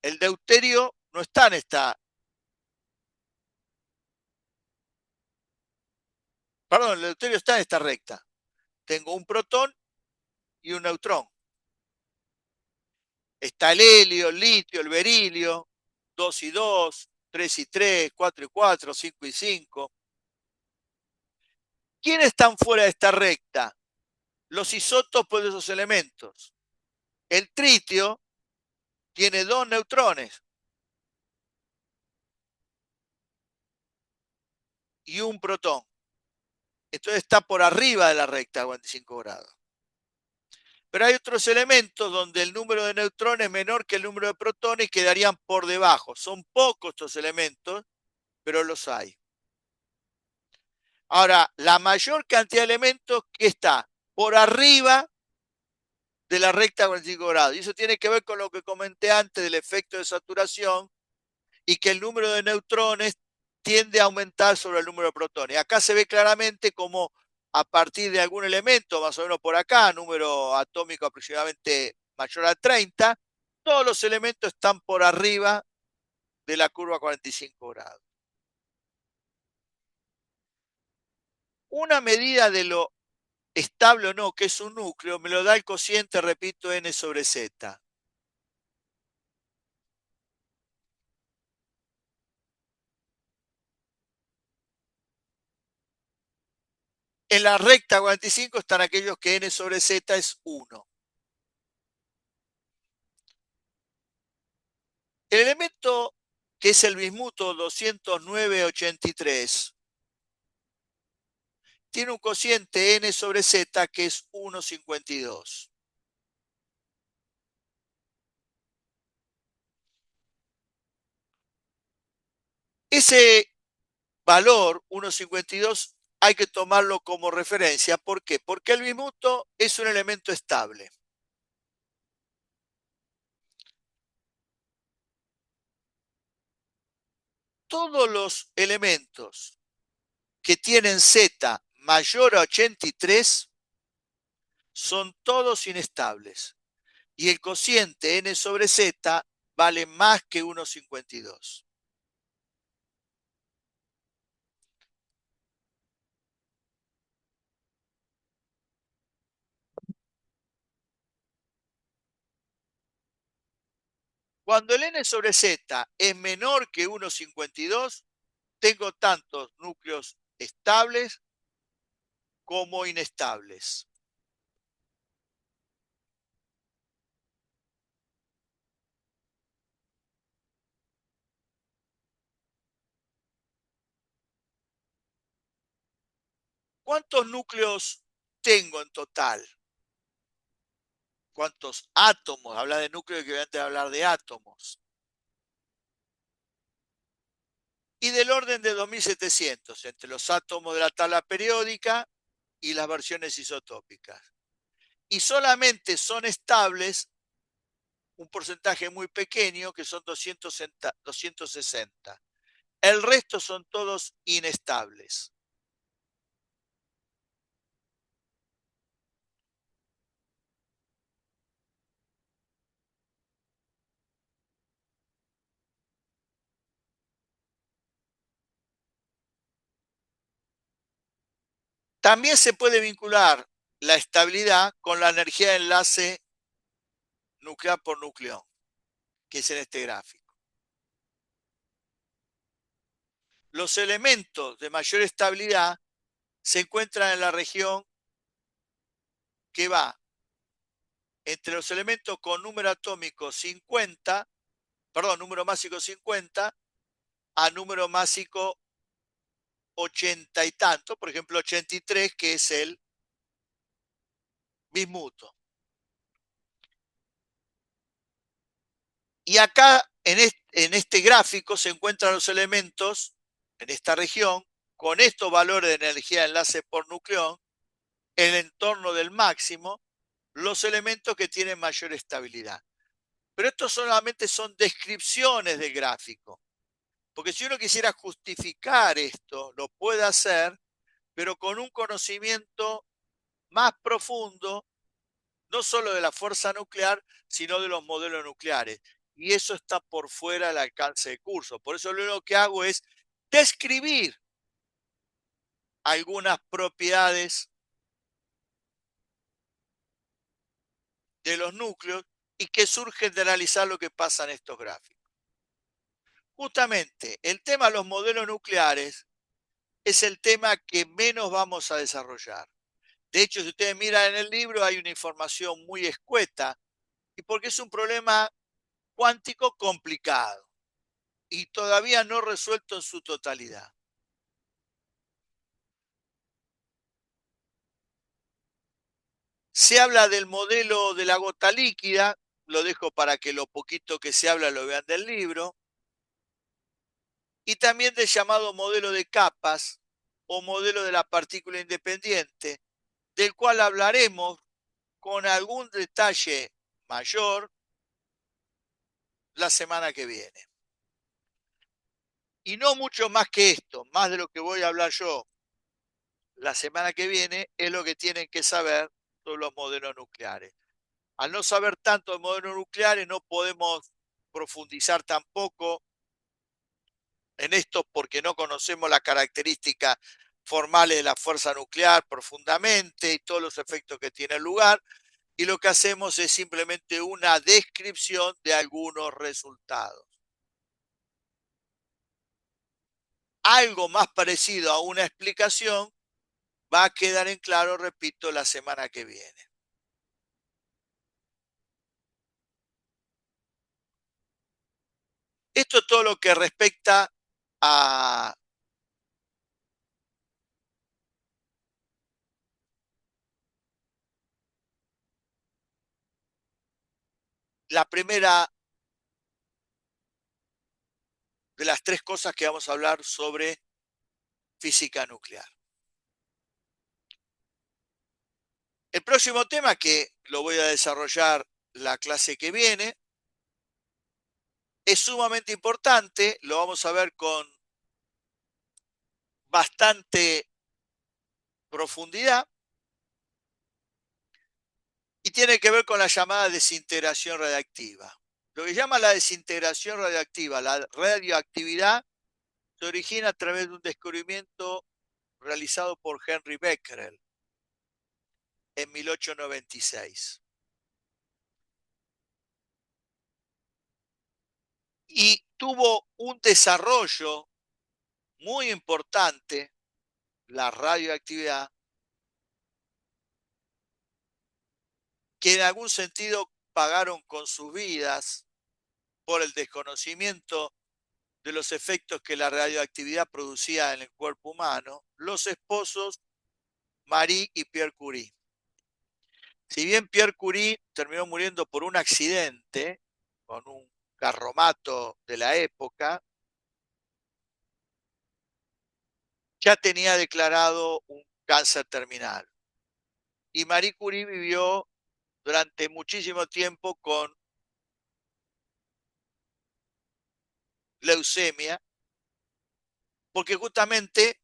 El deuterio no está en esta, perdón, el deuterio está en esta recta. Tengo un protón y un neutrón. Está el helio, el litio, el berilio, 2 y 2, 3 y 3, 4 y 4, 5 y 5. ¿Quiénes están fuera de esta recta? Los isótopos de esos elementos. El tritio tiene 2 neutrones y un protón. Entonces está por arriba de la recta a 45 grados. Pero hay otros elementos donde el número de neutrones es menor que el número de protones y quedarían por debajo. Son pocos estos elementos, pero los hay. Ahora, la mayor cantidad de elementos que está por arriba de la recta a 45 grados. Y eso tiene que ver con lo que comenté antes del efecto de saturación y que el número de neutrones tiende a aumentar sobre el número de protones. Acá se ve claramente como a partir de algún elemento, más o menos por acá, número atómico aproximadamente mayor a 30, todos los elementos están por arriba de la curva a 45 grados. Una medida de lo estable o no que es un núcleo me lo da el cociente, repito, n sobre z. En la recta 45 están aquellos que n sobre z es 1. El elemento que es el bismuto 209,83 tiene un cociente n sobre z que es 1,52. Ese valor, 1,52, hay que tomarlo como referencia. ¿Por qué? Porque el bismuto es un elemento estable. Todos los elementos que tienen Z mayor a 83 son todos inestables. Y el cociente n sobre z vale más que 1,52. Cuando el n sobre z es menor que 1,52, tengo tantos núcleos estables como inestables. ¿Cuántos núcleos tengo en total? ¿Cuántos átomos? Habla de núcleos que antes de hablar de átomos. Y del orden de 2700 entre los átomos de la tabla periódica y las versiones isotópicas. Y solamente son estables un porcentaje muy pequeño, que son 260. El resto son todos inestables. También se puede vincular la estabilidad con la energía de enlace nuclear por nucleón, que es en este gráfico. Los elementos de mayor estabilidad se encuentran en la región que va entre los elementos con número atómico 50, perdón, número másico 50 a número másico 80 y tanto, por ejemplo 83, que es el bismuto. Y acá en este gráfico se encuentran los elementos en esta región con estos valores de energía de enlace por nucleón en el entorno del máximo, los elementos que tienen mayor estabilidad. Pero estos solamente son descripciones del gráfico, porque si uno quisiera justificar esto, lo puede hacer, pero con un conocimiento más profundo, no solo de la fuerza nuclear, sino de los modelos nucleares. Y eso está por fuera del alcance de curso. Por eso lo único que hago es describir algunas propiedades de los núcleos y que surgen de analizar lo que pasa en estos gráficos. Justamente, el tema de los modelos nucleares es el tema que menos vamos a desarrollar. De hecho, si ustedes miran en el libro, hay una información muy escueta, y porque es un problema cuántico complicado y todavía no resuelto en su totalidad. Se habla del modelo de la gota líquida, lo dejo para que lo poquito que se habla lo vean del libro, y también del llamado modelo de capas o modelo de la partícula independiente, del cual hablaremos con algún detalle mayor la semana que viene. Y no mucho más que esto, más de lo que voy a hablar yo la semana que viene, es lo que tienen que saber sobre los modelos nucleares. Al no saber tanto de modelos nucleares, no podemos profundizar tampoco en esto porque no conocemos las características formales de la fuerza nuclear profundamente y todos los efectos que tienen lugar. Y lo que hacemos es simplemente una descripción de algunos resultados. Algo más parecido a una explicación va a quedar en claro, repito, la semana que viene. Esto es todo lo que respecta a la primera de las tres cosas que vamos a hablar sobre física nuclear. próximo tema, que lo voy a desarrollar la clase que viene, es sumamente importante, lo vamos a ver con bastante profundidad y tiene que ver con la llamada desintegración radiactiva. Lo que llama la desintegración radiactiva, la radioactividad, se origina a través de un descubrimiento realizado por Henry Becquerel en 1896. Y tuvo un desarrollo muy importante, la radioactividad, que en algún sentido pagaron con sus vidas por el desconocimiento de los efectos que la radioactividad producía en el cuerpo humano, los esposos Marie y Pierre Curie. Si bien Pierre Curie terminó muriendo por un accidente con un carromato de la época, ya tenía declarado un cáncer terminal. Y Marie Curie vivió durante muchísimo tiempo con leucemia, porque justamente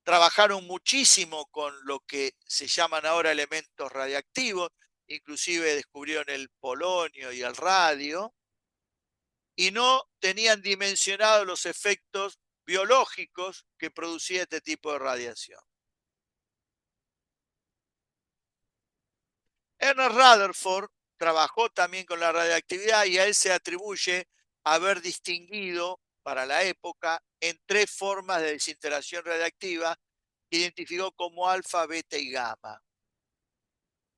trabajaron muchísimo con lo que se llaman ahora elementos radiactivos, inclusive descubrieron el polonio y el radio, y no tenían dimensionados los efectos biológicos que producía este tipo de radiación. Ernest Rutherford trabajó también con la radiactividad y a él se atribuye haber distinguido para la época en tres formas de desintegración radiactiva que identificó como alfa, beta y gamma,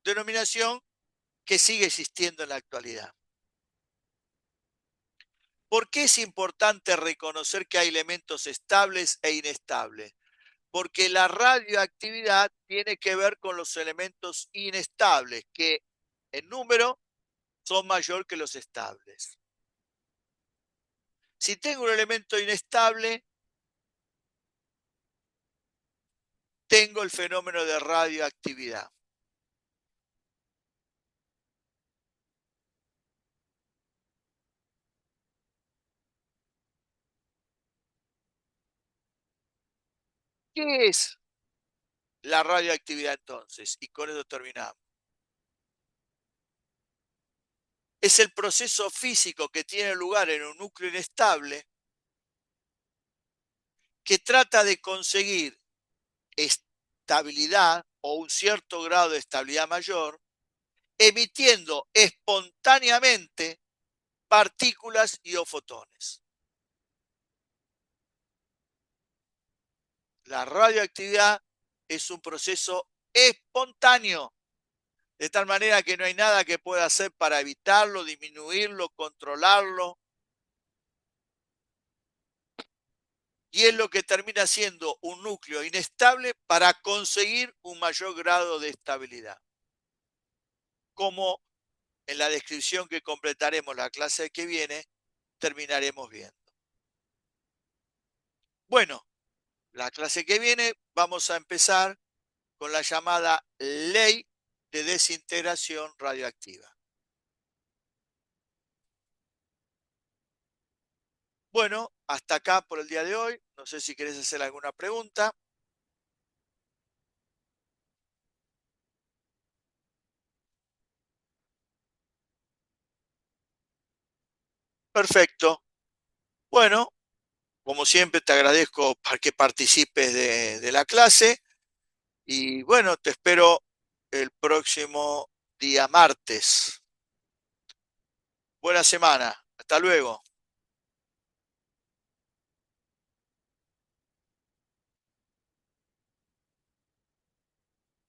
denominación que sigue existiendo en la actualidad. ¿Por qué es importante reconocer que hay elementos estables e inestables? Porque la radioactividad tiene que ver con los elementos inestables, que en número son mayor que los estables. Si tengo un elemento inestable, tengo el fenómeno de radioactividad. ¿Qué es la radioactividad entonces? Y con eso terminamos. Es el proceso físico que tiene lugar en un núcleo inestable que trata de conseguir estabilidad o un cierto grado de estabilidad mayor, emitiendo espontáneamente partículas y o fotones. La radioactividad es un proceso espontáneo, de tal manera que no hay nada que pueda hacer para evitarlo, disminuirlo, controlarlo. Y es lo que termina siendo un núcleo inestable para conseguir un mayor grado de estabilidad. Como en la descripción que completaremos la clase que viene, terminaremos viendo. Bueno, la clase que viene vamos a empezar con la llamada ley de desintegración radioactiva. Bueno, hasta acá por el día de hoy. No sé si querés hacer alguna pregunta. Perfecto. Bueno, como siempre te agradezco para que participes de la clase y bueno, te espero el próximo día martes. Buena semana. Hasta luego.